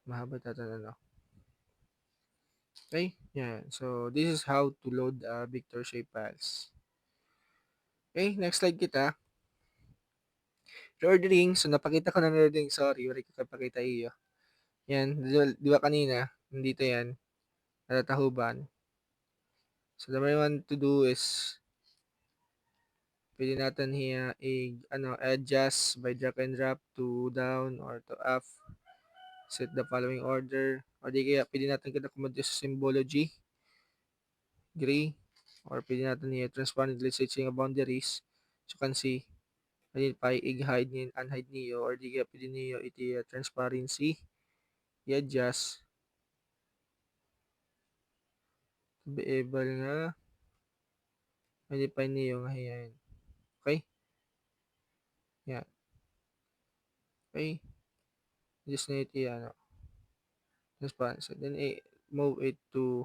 A: mahaba tatanong. Okay, yan. So, this is how to load vector shape files. Okay, next slide kita. Reordering. So, napakita ko na reordering. Sorry, wala ko kapakita iyo. Yan, di ba kanina, nandito yan, natatahuban. So, the way we want to do is, pwede natin here, adjust by drag and drop to down or to up. Set the following order. O di kaya, pwede natin kinakomodyo sa symbology. Gray. Or pwede natin here, transparently setting boundaries. So, you can see, identify, i-hide niyo, unhide niyo, or di kaya pwede niyo iti transparency, i-adjust, to be able nga, identify niyo nga yan. Okay? Yan. Okay? Just na iti, transparency. Then, move it to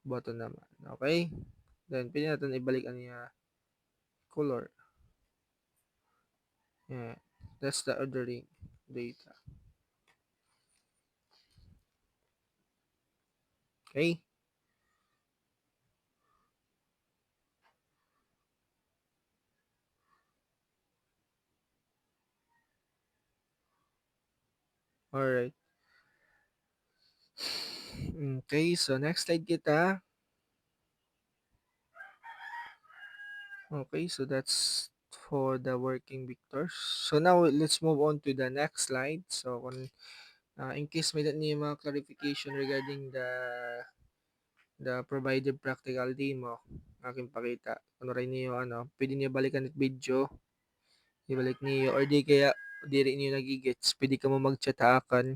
A: button naman. Okay? Then, pwede natin ibalik ang color. Yan. That's the ordering data. Okay? Alright. Okay, so next slide kita. Okay, so that's for the working vectors. So now let's move on to the next slide. So in case may niyo mga clarification regarding the provided practical demo, aking pakita. Kung rin niyo pwede niyo balikan it video, ibalik niyo or di kaya diri niyo nagigets, pwede ka mo mag-chat akan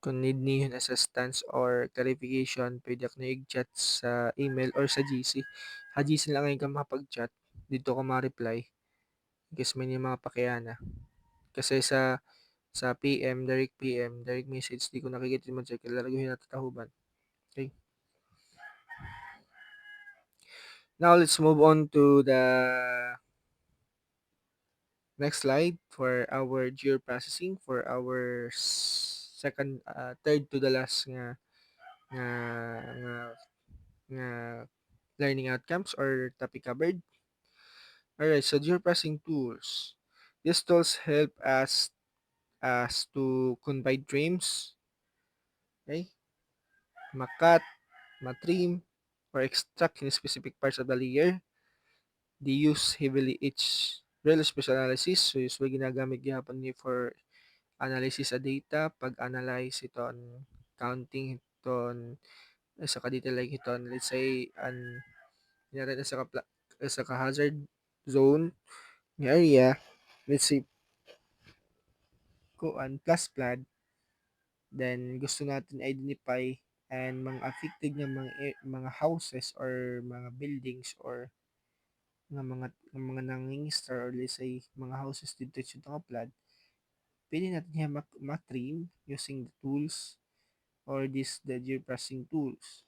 A: Kung need niyong assistance or clarification, pwede ako na i-chat sa email or sa GC. Ha GC lang ngayon ka makapag-chat, dito ka ma-reply, kasi may mga pakiana. Kasi sa PM, direct PM, direct message, di ko nakikita mo check, lalaguhin na tatahuban. Okay. Now, let's move on to the next slide for our geoprocessing for our third to the last nga, nga, nga learning outcomes or topic covered. Alright, so geoprocessing tools. These tools help us to combine dreams, okay, makat, matrim, or extract in specific parts of the layer. They use heavily each real special analysis. So, usually ginagamit gihapon ni for analysis sa data, pag-analyze iton, counting iton, sa ka-detail like iton, let's say, kunyari sa ka-hazard zone, ng area, let's say, plus flood, then gusto natin identify and mga affected ng mga houses or mga buildings or mga nangingistar or let's say mga houses dito sa flood, pwede natin yan matrim using the tools or the geoprocessing tools.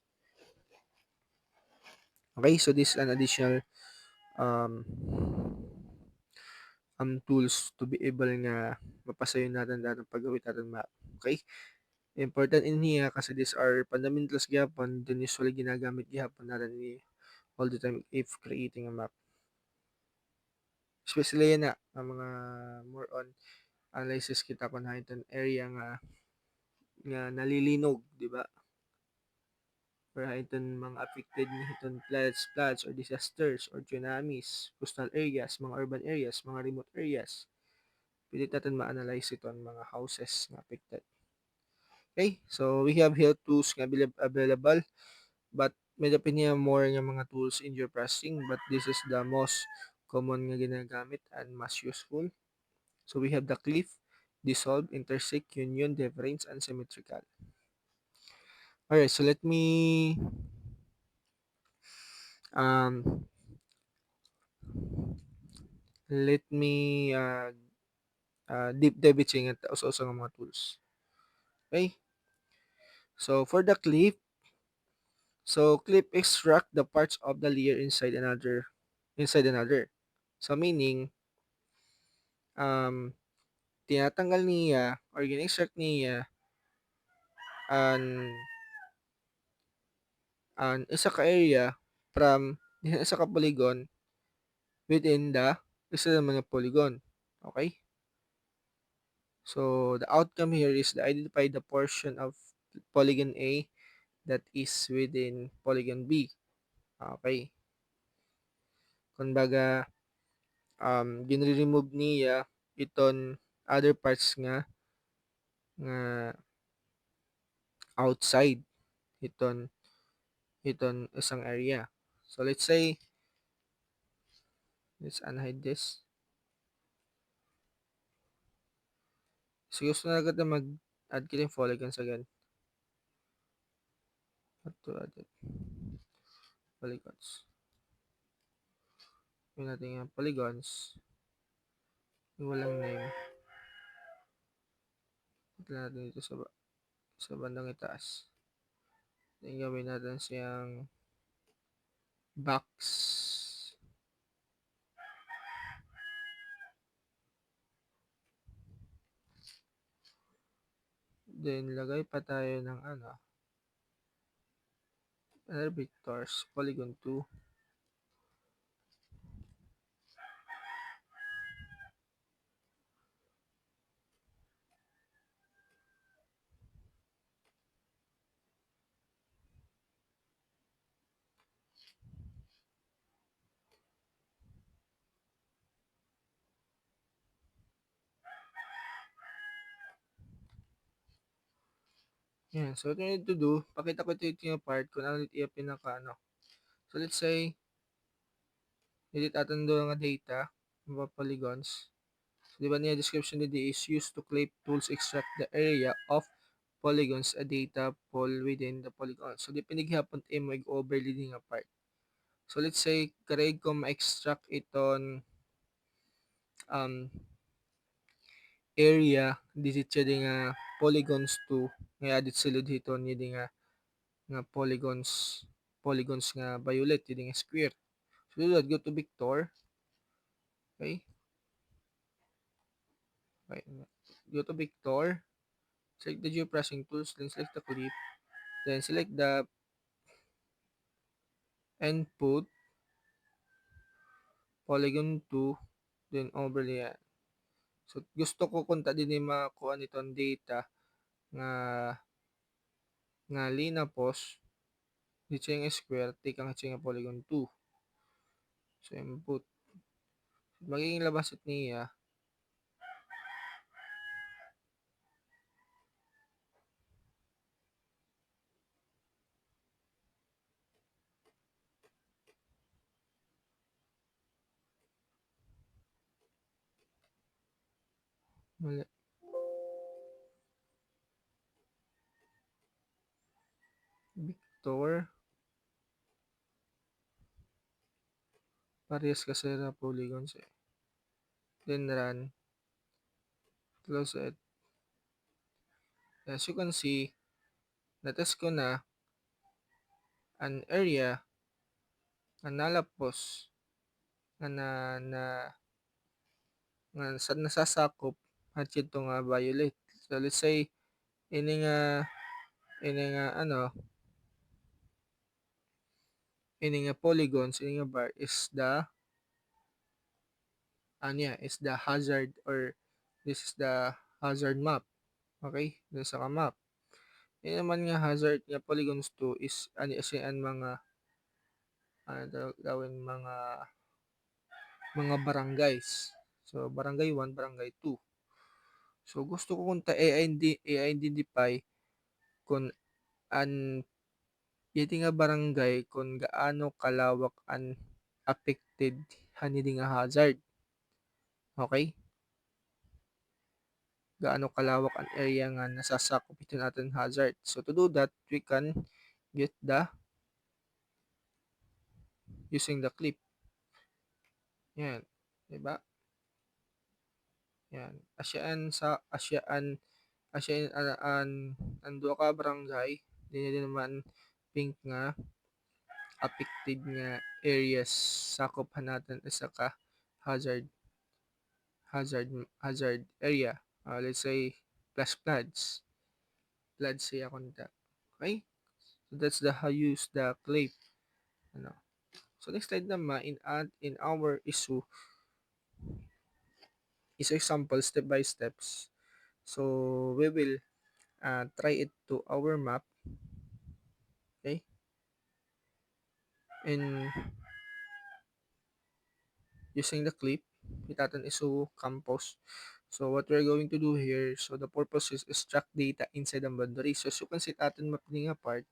A: Okay, so this is an additional um, tools to be able nga mapasayon natin datong paggawit natin map. Okay? Important in here kasi these are fundamentals gyapon, then usually ginagamit gyapon natin ni all the time if creating a map. Especially yan na ang mga more on analysis kita kung iton area nga nalilinog, di ba? Or iton mga affected ni iton floods or disasters or tsunamis, coastal areas, mga urban areas, mga remote areas. Pwede natin ma-analyze iton mga houses nga affected. Okay, so we have here tools nga available, but may niya more nga mga tools in your processing, but this is the most common nga ginagamit and most useful. So we have the cliff, dissolve, intersect, union, difference, and symmetrical. Alright, so um let me deep dive nga usa nga mga tools. Okay? So for the cliff, so cliff extract the parts of the layer inside another. So meaning um tinatanggal niya or gin-extract niya an isa ka area from isa ka polygon within the isa naman nga polygon. Okay? So the outcome here is to identify the portion of polygon A that is within polygon B. Okay? Kumbaga, ginre-remove niya iton other parts nga outside iton isang area. So let's say, let's unhide this. So gusto na agad na mag-add kita yung polygons again. What to add it? Polygons. Yung natin yung polygons. Yung walang name. Ito natin dito sa bandang itaas. Then gawin natin siyang box. Then lagay pa tayo ng another vectors, polygon 2. Yan. So, what you need to do, pakita ko ito yung part kung ano ito yung So, let's say, edit atin doon nga data, mga polygons. So, di ba niya description nito is used to clip tools extract the area of polygons a data fall within the polygon. So depende gihapon imo overlay nga part. So let's say kareg ko ma-extract iton um area disit siya di nga polygons 2 nga adit sulod hiton ni di nga polygons nga violet di nga square. So go to vector. Okay? Okay. Go to vector. Select the geopressing tools, then select the clip, then select the input polygon 2, then overlay yan. So gusto ko kunta din makuha niton data nga linapos di siya nga square take ang siya nga polygon 2. So input magiging labas it niya mali vector parehas kasi na polygons eh. Then run, close it. As you can see, natest ko na an area nga nalapos nga sa nasasakop at ito nga violet. So let's say ini nga ini nga polygons ini nga bar is the hazard or this is the hazard map. Okay? Dun sa map. Ini naman nga hazard nga polygons 2 is ani asian mga gawin mga barangays. So barangay 1, barangay 2. So gusto ko kung i-identify kung an yeti nga barangay kung gaano kalawak ang affected hanili nga hazard. Okay? Gaano kalawak ang area nga nasasakop ito natin hazard. So to do that, we can get using the clip. Yan. Diba? Yan. Asyaan ang duha ka barangay. Din naman pink nga affected nga areas sakop natin isa ka hazard area. Let's say plus floods siya konta. Okay? So that's the how use the clip. Ano. So next slide naman in our issue is example step by steps. So we will try it to our map. Okay? And using the clip, itatan isu campus. So what we're going to do here, so the purpose is extract data inside the boundary. So as you can see, atin map nga part.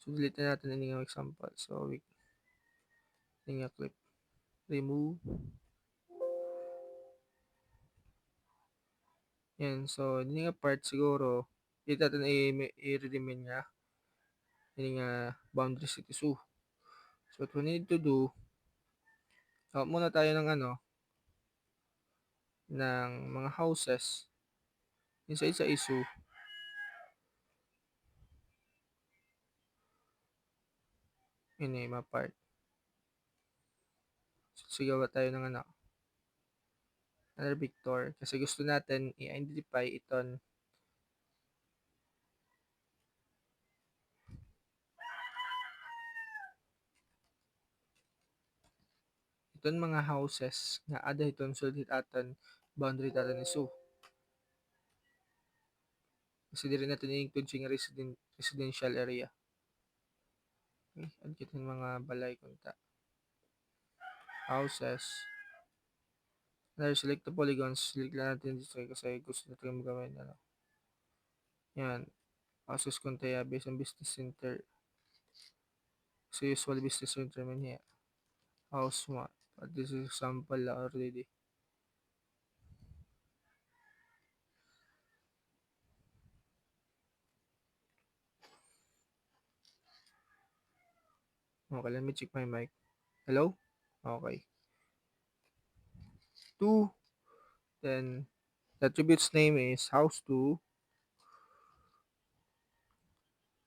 A: So delete na natin ini nga example. So we nga clip. Remove. Yan. So ini nga part siguro, itatan i-remain nga ini nga boundaries it isu. So what we need to do, muna tayo ng ng mga houses inside sa issue. Ini ma part. So sigawa tayo ng another vector kasi gusto natin i-identify iton mga houses nga ada iton sulod aton boundary taton isu. Kasi diri natin i-include siya residential area. Okay, add kita mga balay kunta. Houses. Select the polygons. Select lang natin dito kasi gusto natin magawin Yan. Houses kunta ya based on business center. So usual business center man here. House 1. But this is example already. Okay, let me check my mic. Hello? Okay. 2, then the attributes name is house 2.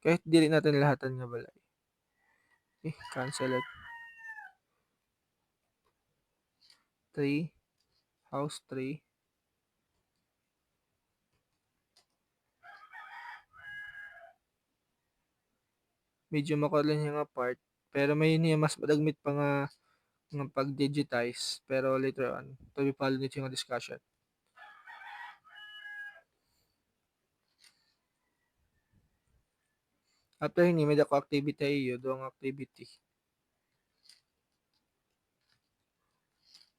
A: Kahit dili natin lahatan nga balay. Cancel it. 3, house 3. Medyo makulan nga part. Pero may niya mas madagmit pa nga pag-digitize. Pero later on, to be follow nito yung discussion. After ini, may dako activity iyo, doang activity.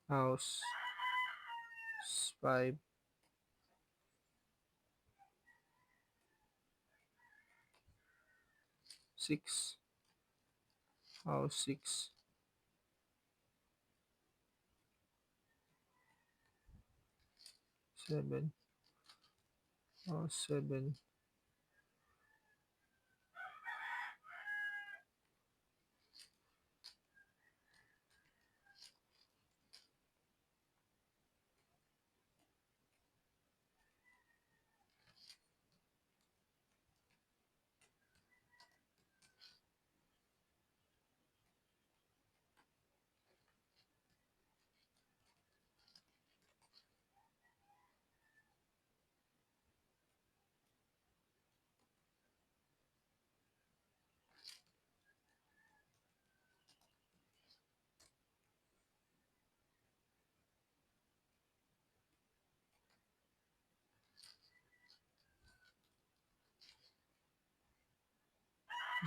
A: House 5. 6. House 6. 7. House 7.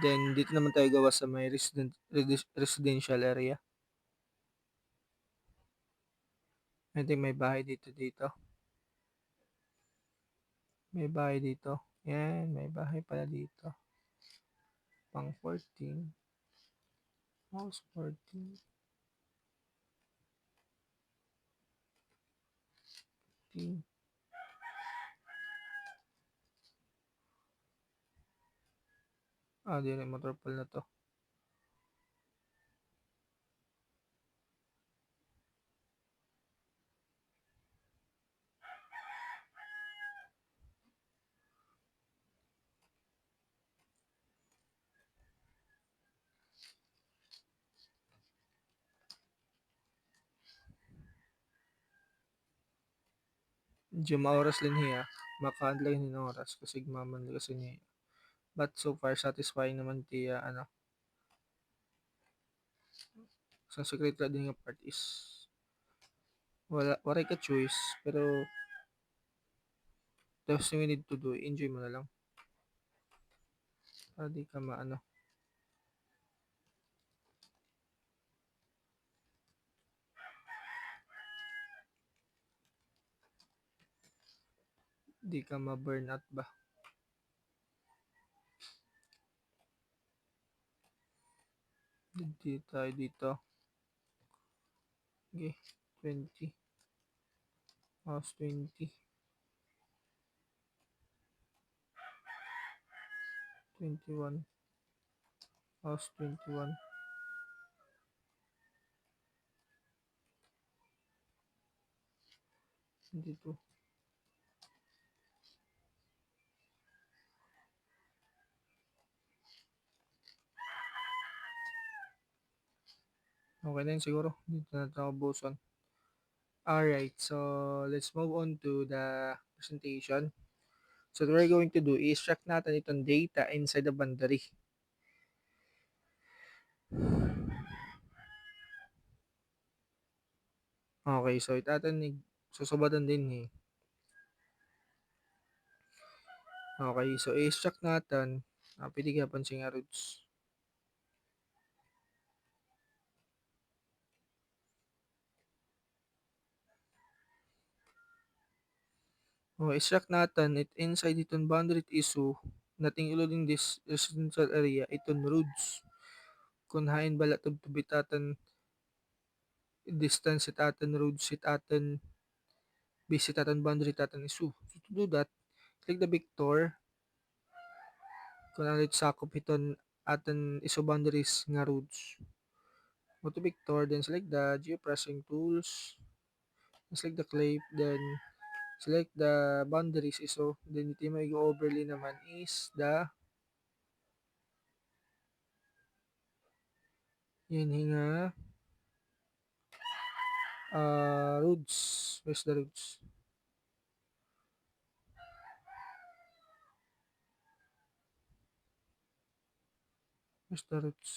A: Then, dito naman tayo gawa sa may residential area. I think may bahay dito. May bahay dito. Yan, may bahay pala dito. Pang 14. House 14. 15. Di rin motor pool na to. Medyo maoras din niya. Makahandlay ni oras kasi maman kasi niya. But so far, satisfying naman tiya, sa secret din nga part is wala ka choice, pero the thing we need to do, enjoy mo na lang. Para di ka di ka ma-burn out ba. Dito tayo dito. Okay, 20. House 20. 21. House 21. Dito. Okay na yun siguro. Dito na tayo buson. Alright, so let's move on to the presentation. So what we're going to do is check natin itong data inside the boundary. Okay, so itatanig, susubatan din eh. Okay, so i-check natin. Pwede ka pansin nga roots. Okay, i-check natin it inside itong boundary issue nating iluding this residential area itong roads. Kung hain bala to bitatan distance it atin roads it atin visit atin boundary atin issue. So to do that, click the vector. Kung ano sakop iton aton isoboundaries nga roads. Go to vector, then select the geopressing tools, select the clip, then select the boundaries iso, then ito yung overlay naman is the yun nga roads. Where's the roads? Where's the roads?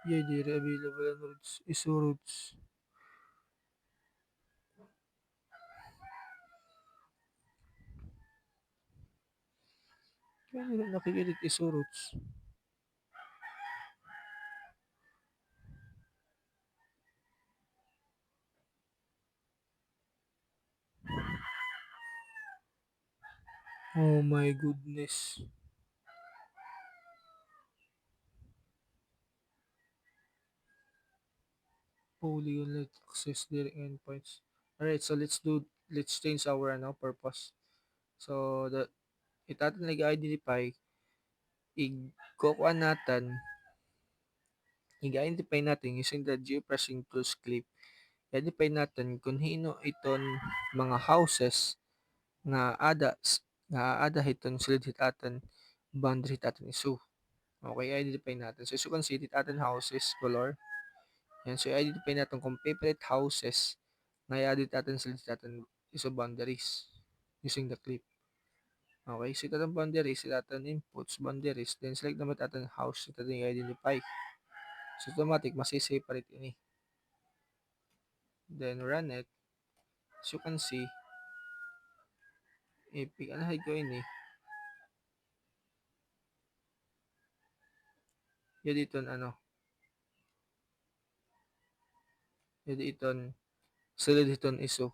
A: Yeah, there available ang roads. Iso roads. Kaya nila nakikinig iso roads. Oh my goodness. Polygon let access direct endpoints. Alright, so let's change our purpose. So the itatin nag-identify i-kuha natin i-identify natin using the geopressing tools clip. I-identify natin kung hino iton mga houses nga ada hiton silid hitaten boundary hitaten isu. Okay, identify natin. So, as you can see, hitaten houses color. Yan, so i-identify natin kung favorite houses nga i-edit natin silid hitaten isu boundaries using the clip. Okay, so ito boundaries, ito inputs, boundaries, then select naman natin house, ito i-identify. So, automatic, masiseparate ini. Then, run it. As you can see, anahay ko ini. Yan dito, yan dito, silid hiton iso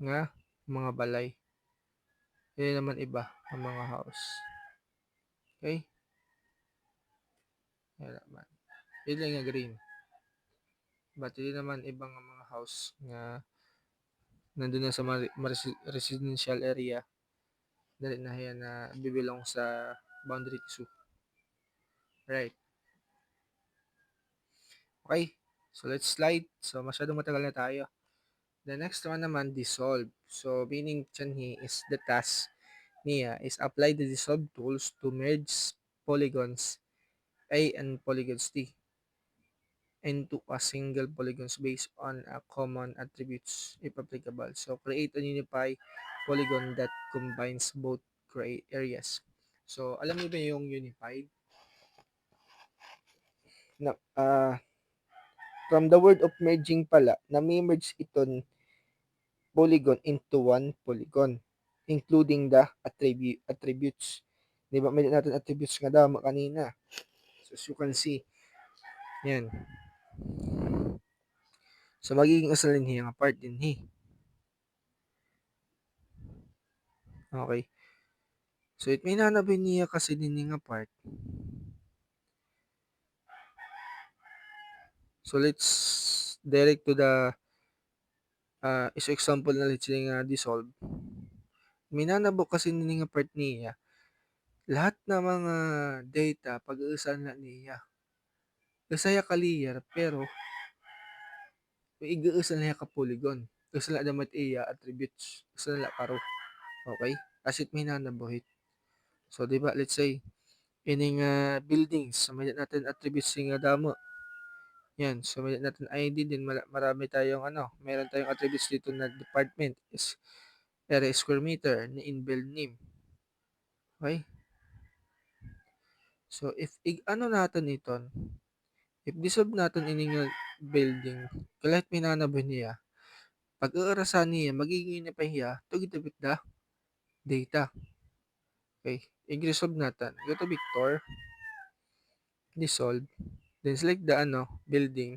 A: nga mga balay. Yan naman iba, ang mga house. Okay? Yan naman. Yan lang nga green. But yun naman ibang mga house nga nandun na sa mga residential area. Dali na yan na bibilong sa boundary tissue. Right. Okay. So, let's slide. So, masyadong matagal na tayo. The next one naman, dissolve. So, meaning dyan is the task niya is apply the dissolve tools to merge polygons A and polygons T into a single polygons based on a common attributes if applicable. So, create a unified polygon that combines both gray areas. So, alam niyo ba yung unified? Na, from the word of merging pala, na-merge iton polygon into one polygon, including the attributes. Di ba, may natin attributes nga dama kanina. So, as you can see, yan. So, magiging usalin niya nga part din hi. Okay. So, it may nanabay niya kasi din nga part. So, let's direct to the is example na let's say nga dissolve. May nanabo kasi din nga part niya. Lahat na mga data, pag-uusan na niya. Kasaya ka layer, pero iga-usan niya ka polygon. Usan na damat iya attributes. Usan na karo. Okay? As it may nanabuhit. So, di ba, let's say, ining buildings, so may natin attributes nga damo. Yan, so may natin ID din, marami tayong meron tayong attributes dito na department is area square meter, na in-build name. Okay? So, if natin ito, if dissolve natin ining building, kahit may nanabon niya, pag aarasan niya, magiging na pa niya, tugit-tugit da data. Okay, i-resolve natin. Go to Victor, dissolve, then select the building,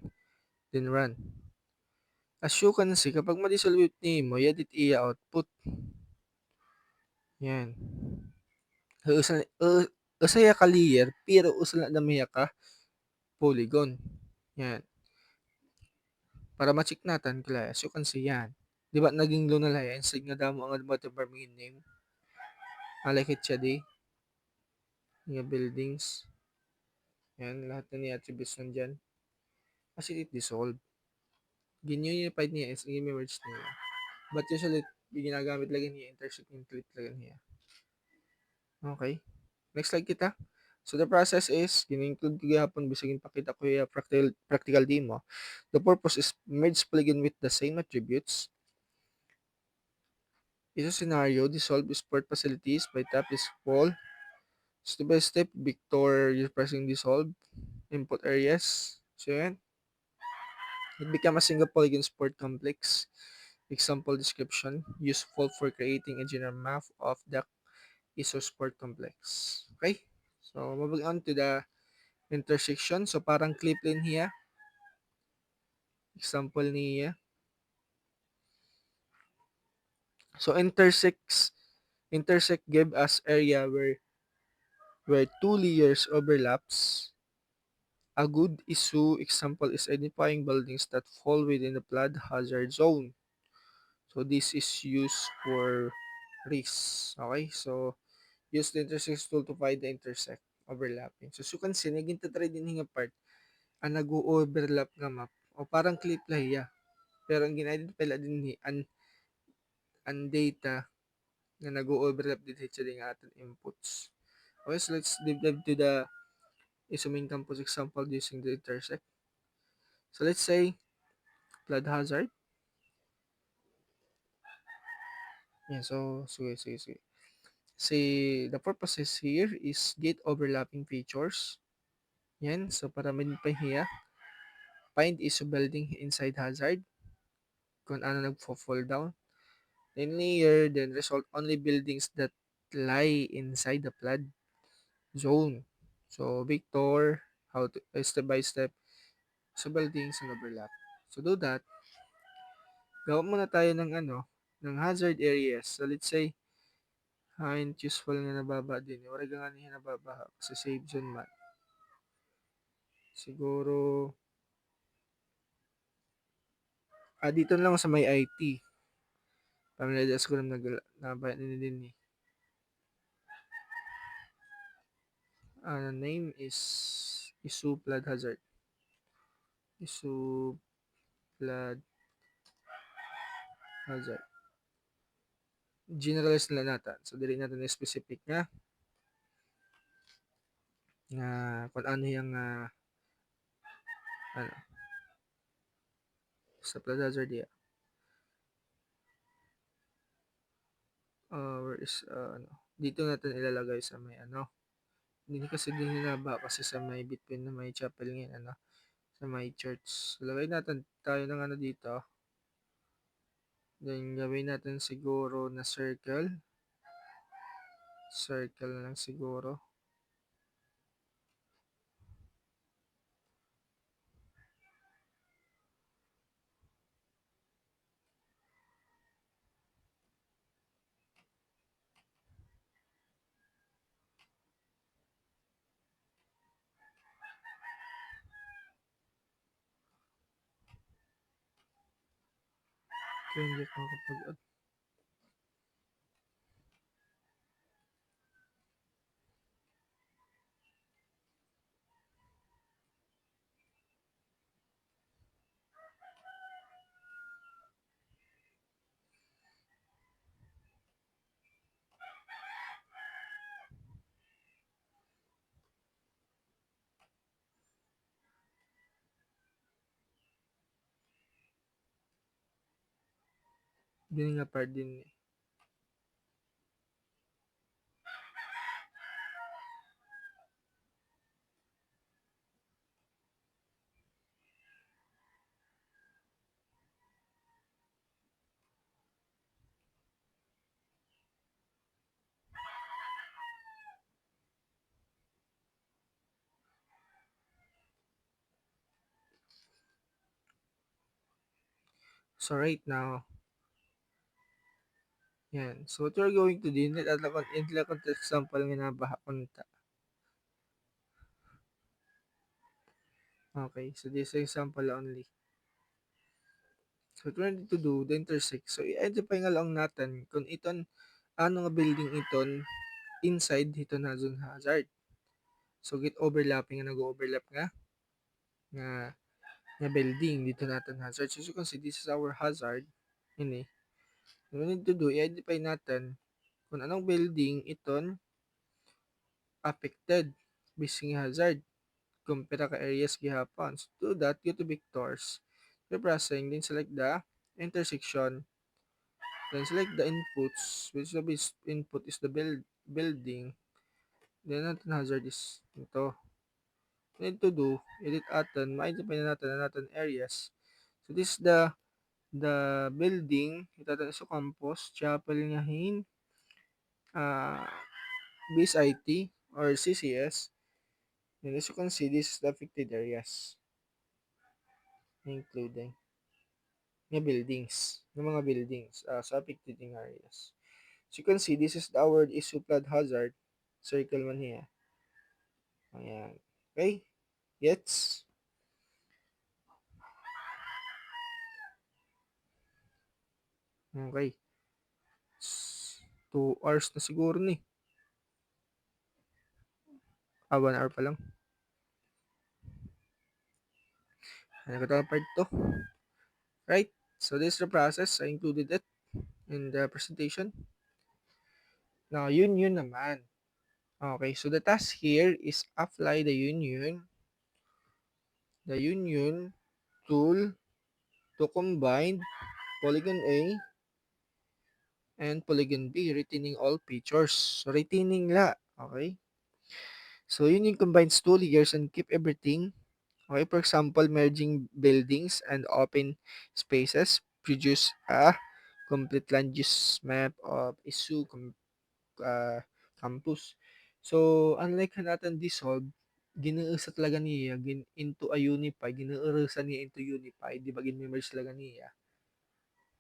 A: then run. As you can see, kapag ma-dissolve ni mo, edit iya output. Yan. Usaya ka layer, pero usala na miya ka polygon. Yan. Para ma-check natin, as you can see, yan. Di ba, naging low na lang yan, instead nga damo ang multiple name. Malakit siya di, nga buildings. Yan, lahat na ni attributes nandyan. Kasi it dissolve. Gin-unified niya is i-merge niya. But usually, ginagamit lagi niya intersect include lagi niya. Okay. Next slide kita. So the process is, gina-include ko gihapon bisagin pakita ko yung practical demo. The purpose is merge polygon with the same attributes. Is a scenario, dissolve sport facilities by tap is wall. Step by step, Victor, you're pressing dissolve. Input areas. So yan. It become a single polygon sport complex. Example description, useful for creating a general map of the ISO sport complex. Okay? So, moving on to the intersection. So, parang clip line here. Example niya. So, intersect give us area where two layers overlaps. A good issue example is identifying buildings that fall within the flood hazard zone. So, this is used for risks. Okay? So, use the intersect tool to find the intersect overlapping. So, you can see, naging tatry din nga part, ang nag-overlap nga map. O parang clip lahiya. Pero ang gina-identify lang din ni ang data na nag-overlap din sa din ating inputs. Okay, so let's deep dive to the isoming campus example using the intersect. So let's say flood hazard. Yeah, so sige. See, the purposes here is get overlapping features. Yan, so para min pa hiya, find issue building inside hazard, kung ano nagfo-fall down. Then layer, then result only buildings that lie inside the flood zone. So, Victor, how to, step by step, sa buildings and overlap. So, do that. Gawa muna tayo ng ng hazard areas. So, let's say, high useful nga nababa din. Wala nga niya nababa sa save zone man. Siguro, dito lang sa may IT. Pamilyadas ko lang nabayan din ni. Name is Isu Flood Hazard. Isu Flood Hazard. Generalize na natin. So, dili natin na specific nga kung ano yung ano, sa flood hazard diya. Where is, dito natin ilalagay sa may hindi kasi din hinaba kasi sa may between na may chapel ngayon, sa may church. So, lagay natin tayo ng dito. Then, gawin natin siguro na circle. Circle na lang siguro. Kaya hindi ako kapag din nga part din eh. So, right now, yan. So, what we're going to do, intilakon example nga nabaha kunta. Okay, so this is example only. So, what we're going to do, the intersect. So, i-identify nga lang natin kung iton, ano nga building iton, inside dito na zone hazard. So git overlapping nga nag-overlap nga nga building dito natin hazard. So as you can see, this is our hazard. Ini. What we need to do, i-identify natin kung anong building iton affected bising hazard kung pira ka areas gihapon. So to that, go to vectors, repressing, then select the intersection, then select the inputs, which the input is the building, then natin hazard is ito. Need to do, edit atin, ma-identify na natin areas. So this is the building, ito natin sa campus, chapel ngahin, BSIT or CCS. And as you can see, this is the affected areas, including mga buildings sa affected areas. So you can see, this is our issue flood hazard. Circle man here. Ayan. Okay? Gets? Okay. 2 hours na siguro ni. 1 hour pa lang. Ano ka part 2? Right? So this is the process. I included it in the presentation. Now, union naman. Okay, so the task here is apply the union tool to combine polygon A and polygon B, retaining all features. So, retaining la. Okay? So, union combines two layers and keep everything. Okay, for example, merging buildings and open spaces produce a complete land use map of issue campus. So, unlike natin dissolve, ginuusa talaga niya into a unify, ginuusa niya into unify, di ba gin-merge talaga niya.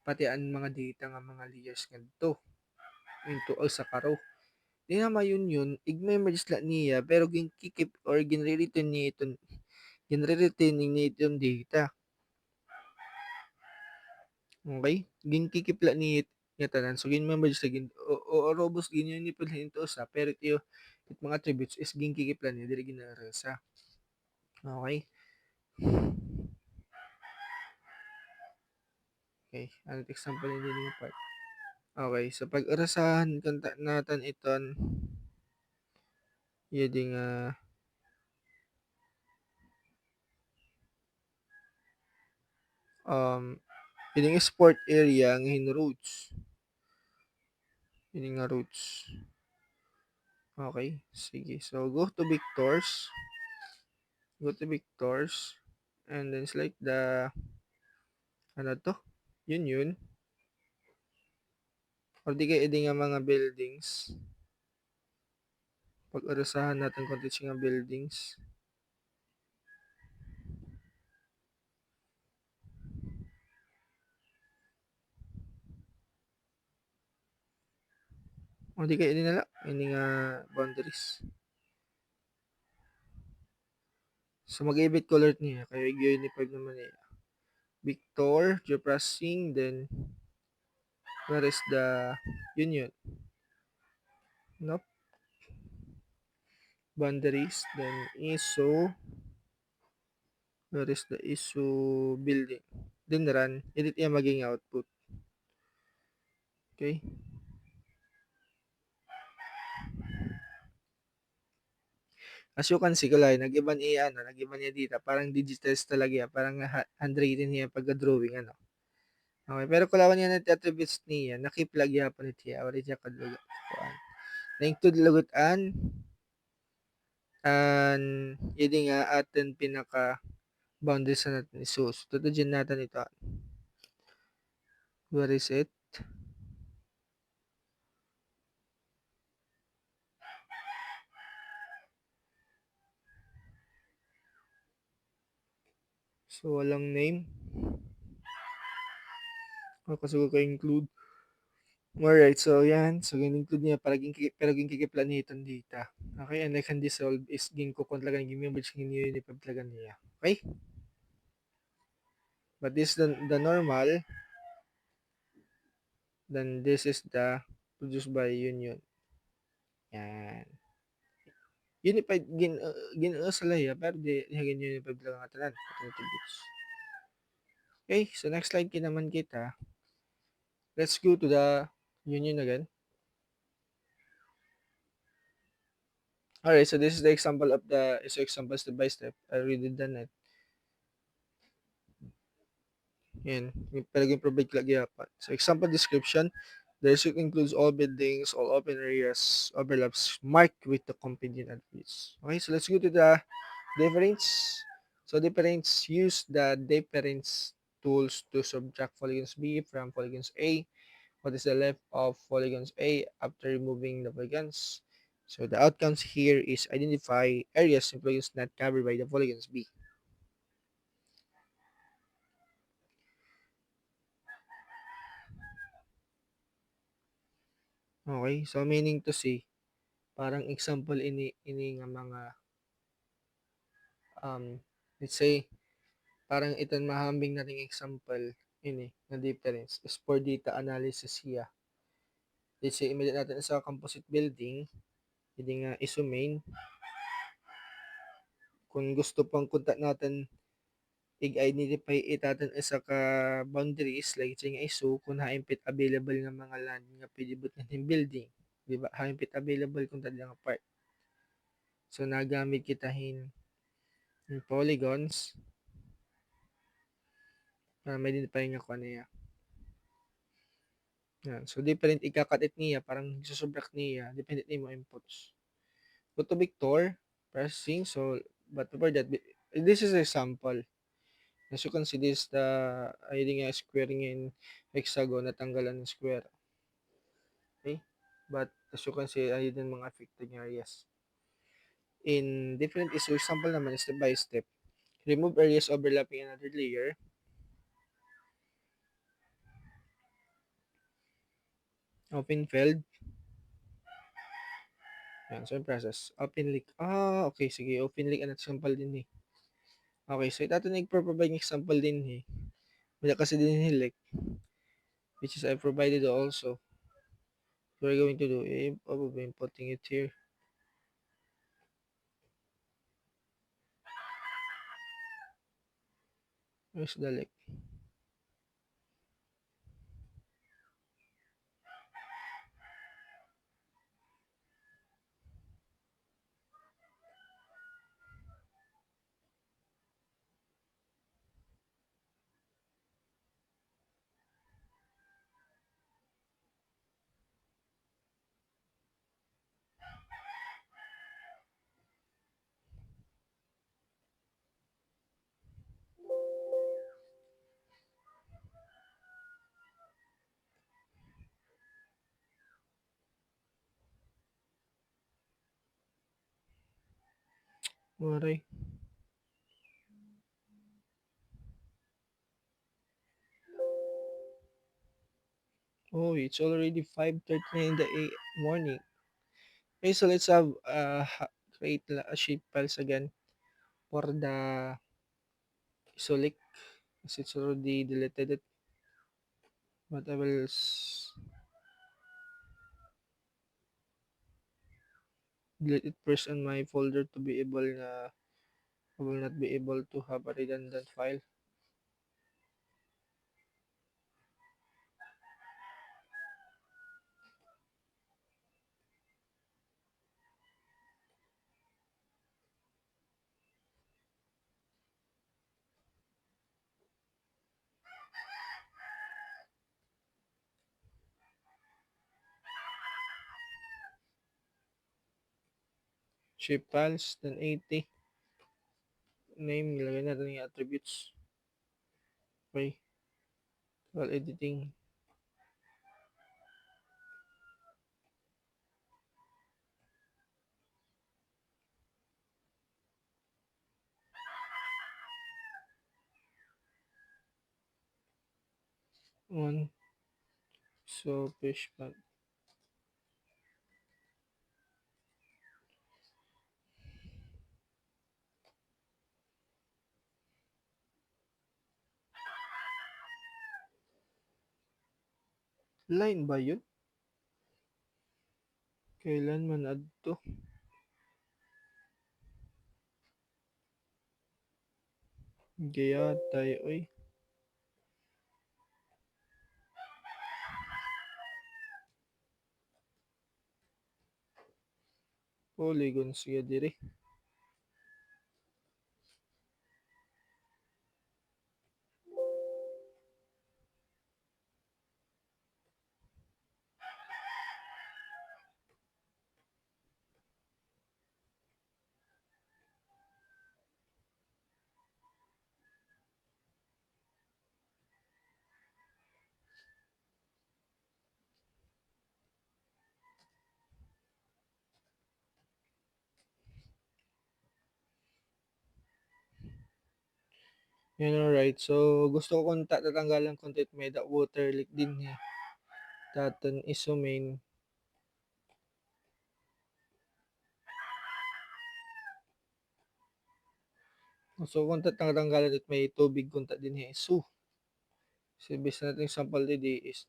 A: Pati ang mga data nga mga layers nga dito into usa ka row. Di na mayon yun, igme-merge la niya pero gin-keep or gin-retain niya ito, gin-retaining niya itong data. Okay? Gin-keep la niya nga tanan. So, gin-merge sa o robust gin yun ipil into usa pero ito it mga attributes is gin-keep la niya dili ginarasa. Okay? Okay, ano example din yung part. Okay, so pag arasahan kanta natin iton yun yun sport area ng roads. Yun nga roads. Okay, sige. So go to vectors. Go to vectors and then select the ano to? Yun. Or di kaya nga mga buildings. Pag arasahan natin konti nga buildings. O di kaya nala ini nga boundaries. So mag-ibit color niya kaya unified naman niya. Victor, Geopressing, then where is the union? Nope. Boundaries, then ISO, where is the ISO building? Then run, edit yung maging output. Okay. As you can see, kulay, nag-iban nag-iban niya dito. Parang digitals talaga yan. Parang handwritten niya pagka-drawing, ano. Okay, pero kulawan niya natin attributes niya. Nakiplag ya pa niya. Wala siya kadlugan. Na-include lagutan. And, yun nga atin pinaka boundaries na natin isus. Tutudyan natin ito. Where is it? So, walang name. O, kasi ko include. Alright, so yan. So, include niya para pero ginkikiplan niya itong data. Okay, and I can dissolve is ginkukon talaga ng gimimage niya ni talaga niya. Okay? But this is the normal. Then this is the produced by union. Yan. Unified gin-usalaya pero di hagin unified lang nga tanan attributes. Okay, so next slide naman kita. Let's go to the union again. Alright, so this is the example of the example step by step. I already done it. Yan, palaging provide kalagiyapan. So example description, the district includes all buildings, all open areas, overlaps marked with the convenient attributes. Okay, so let's go to the difference. So difference, use the difference tools to subtract polygons B from polygons A. What is the left of polygons A after removing the polygons? So the outcomes here is identify areas in polygons not covered by the polygons B. Okay, so meaning to say, parang example ini nga mga let's say parang ito mahambing nating example ini na difference is for data analysis siya. Let's say imagine natin sa composite building, hindi nga iso-main kung gusto pang kunta natin i-identify itatin isa ka boundaries like say nga iso kung haimpit available nga mga land nga pwede but natin building, di ba? Haimpit available kung tadi nga part. So nagamit kita in polygons para may identify nga kung ano yan. Yan. So different ikakatit niya, parang susubrak niya, dependent mo inputs. Go to vector, pressing, so but for that, this is a sample. As you can see, this the hiding a squaring in hexagon, natanggalan ng square. Okay? But as you can see, ayun mga affected areas. In different issue, example naman, step by step. Remove areas overlapping another layer. Open field. Yan, so yung process. Open link. Okay, sige. Open link, anong example din eh. Okay, so ito nag-provide ng example din eh. Wala kasi din hilik, which is I provided also. So we're going to do, probably putting it here. Where's the link? Waray. Oh, it's already 5:39 in the morning. Okay, so let's have create a shape files again for the Isolik, as it's already deleted it. But I will delete it first on my folder to be able na I will not be able to have a redundant file. Shape files, then 80. Name, nilagay natin yung attributes. Okay. While editing. One. So, fish pad. Line ba yun? Kailan man adto? Gayatay, oy. Polygon siya dire. Yan, alright. So, gusto ko kung tatanggalan content may da water leak din eh. Tatan isumin. So, kung tatanggalan it may tubig kunta din eh. So, bis natin sample di is,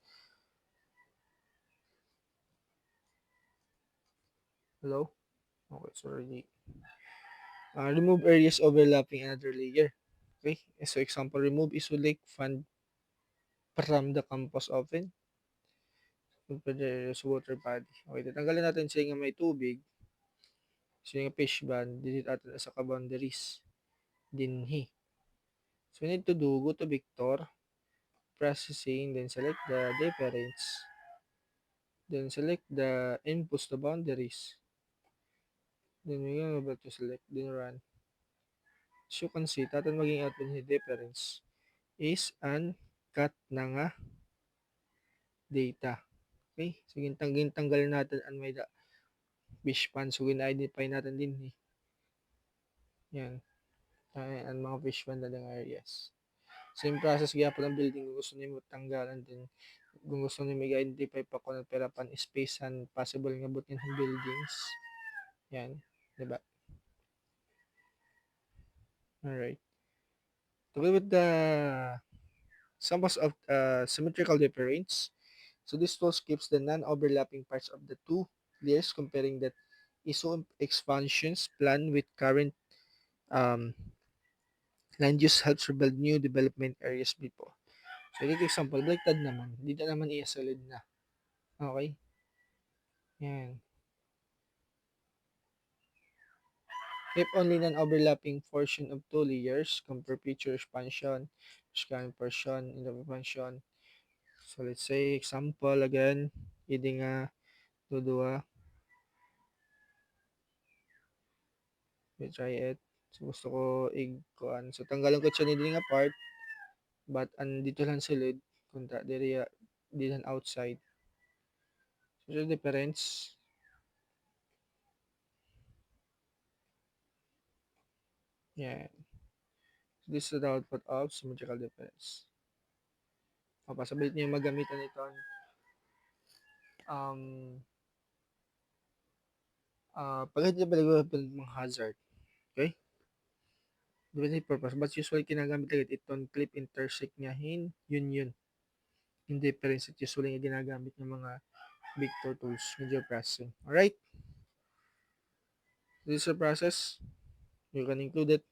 A: hello? Okay, sorry. Remove areas overlapping another layer. Okay, so example, remove isolate fan from the campus oven. Sa water body. Okay, tatanggalin natin siya nga may tubig. So yung fish band, dito atin sa ka-boundaries. Dinhi. So we need to do, go to vector, processing, then select the difference. Then select the inputs to boundaries. Then we're gonna go to select, then run. As you can see, tatan maging output ni difference is an cut na nga data. Okay? So, tanggalin natin ang may fish pan. So, gina-identify natin din eh. Yan. Ang mga fish pan na ng areas. Same process kaya po ng building kung gusto niyo tanggalan din. Kung gusto niyo mag-identify pa kung pera pan space and possible nga butin ng buildings. Yan. Diba? Alright. To go with the samples of symmetrical difference. So this tool skips the non-overlapping parts of the two layers, comparing that ISO expansions plan with current um, land use helps rebuild new development areas before. So dito example, baliktad naman. Dito naman i-solid na. Okay? Yan. If only non-overlapping portion of two layers, compare feature expansion, scan portion, in the expansion. So let's say example again, hindi nga dudua. We try it. So gusto ko i-kuan. So tanggalan ko siya ni nga part, but andito lang silid kunta diri di lang outside. So the difference. Yeah. So this is the output of symmetrical difference. O, pasabit niyo yung magamitan ito um pagkat niya mga hazard. Okay? Depende purpose. But usually kinagamit agad itong clip intersect niya yun. Yung difference at usually yung ginagamit ng mga vector tools, media processing. Alright? This is the process. You can include it.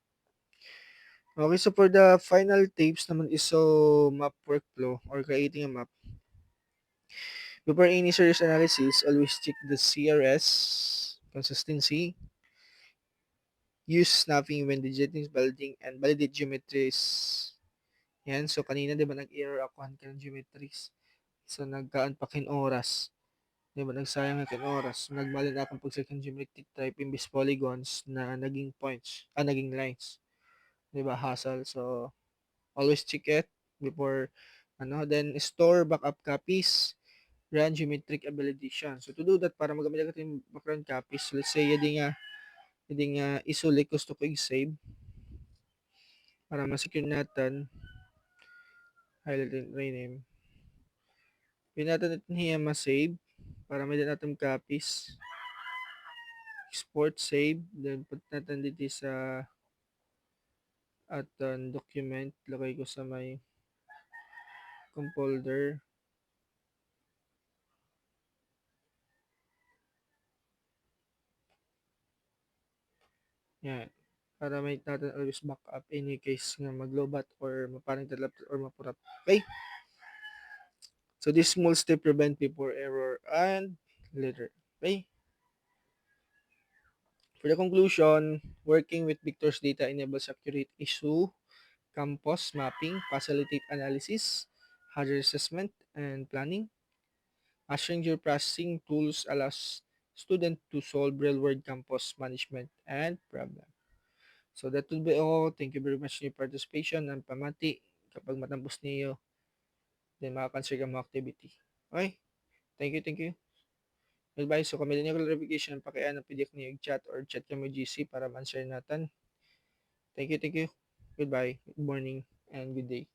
A: Okay, so for the final tips naman is so map workflow or creating a map. Before any series analysis, always check the CRS, consistency, use snapping when digiting, and validate geometries. Yan, so kanina 'di ba nag-error ako ka ng geometries. So nagkaan pa kin oras. 'Di ba nagsayang na kin oras. Nagmali na akong pag ng geometric type imbis polygons na naging points, naging lines. 'Di ba hassle? So always check it before then store backup copies, run geometric validation. So to do that, para magamit agad yung background copies, let's say yun nga isolate gusto ko i-save para ma-secure natin, highlight and rename. Yun natin niya ma-save para may natin copies. Export, save, then put natin dito sa document, lagay ko sa may kung. Yan. Para may natin always back up any case nga maglobat or maparang talap or mapurap. Okay? So this small step prevent before error and later. Okay? For the conclusion, working with Victor's data enables accurate issue, campus mapping, facilitate analysis, hazard assessment, and planning. Assuring your processing tools allows student to solve real-world campus management and problem. So that will be all. Thank you very much for your participation and pamati kapag matapos niyo, then makakonsider ka mo activity. Okay? Thank you. Goodbye. So kung may niyo clarification, pakiaan ng PDF niyo chat or chat kami GC para ma-answer natin. Thank you. Goodbye. Good morning and good day.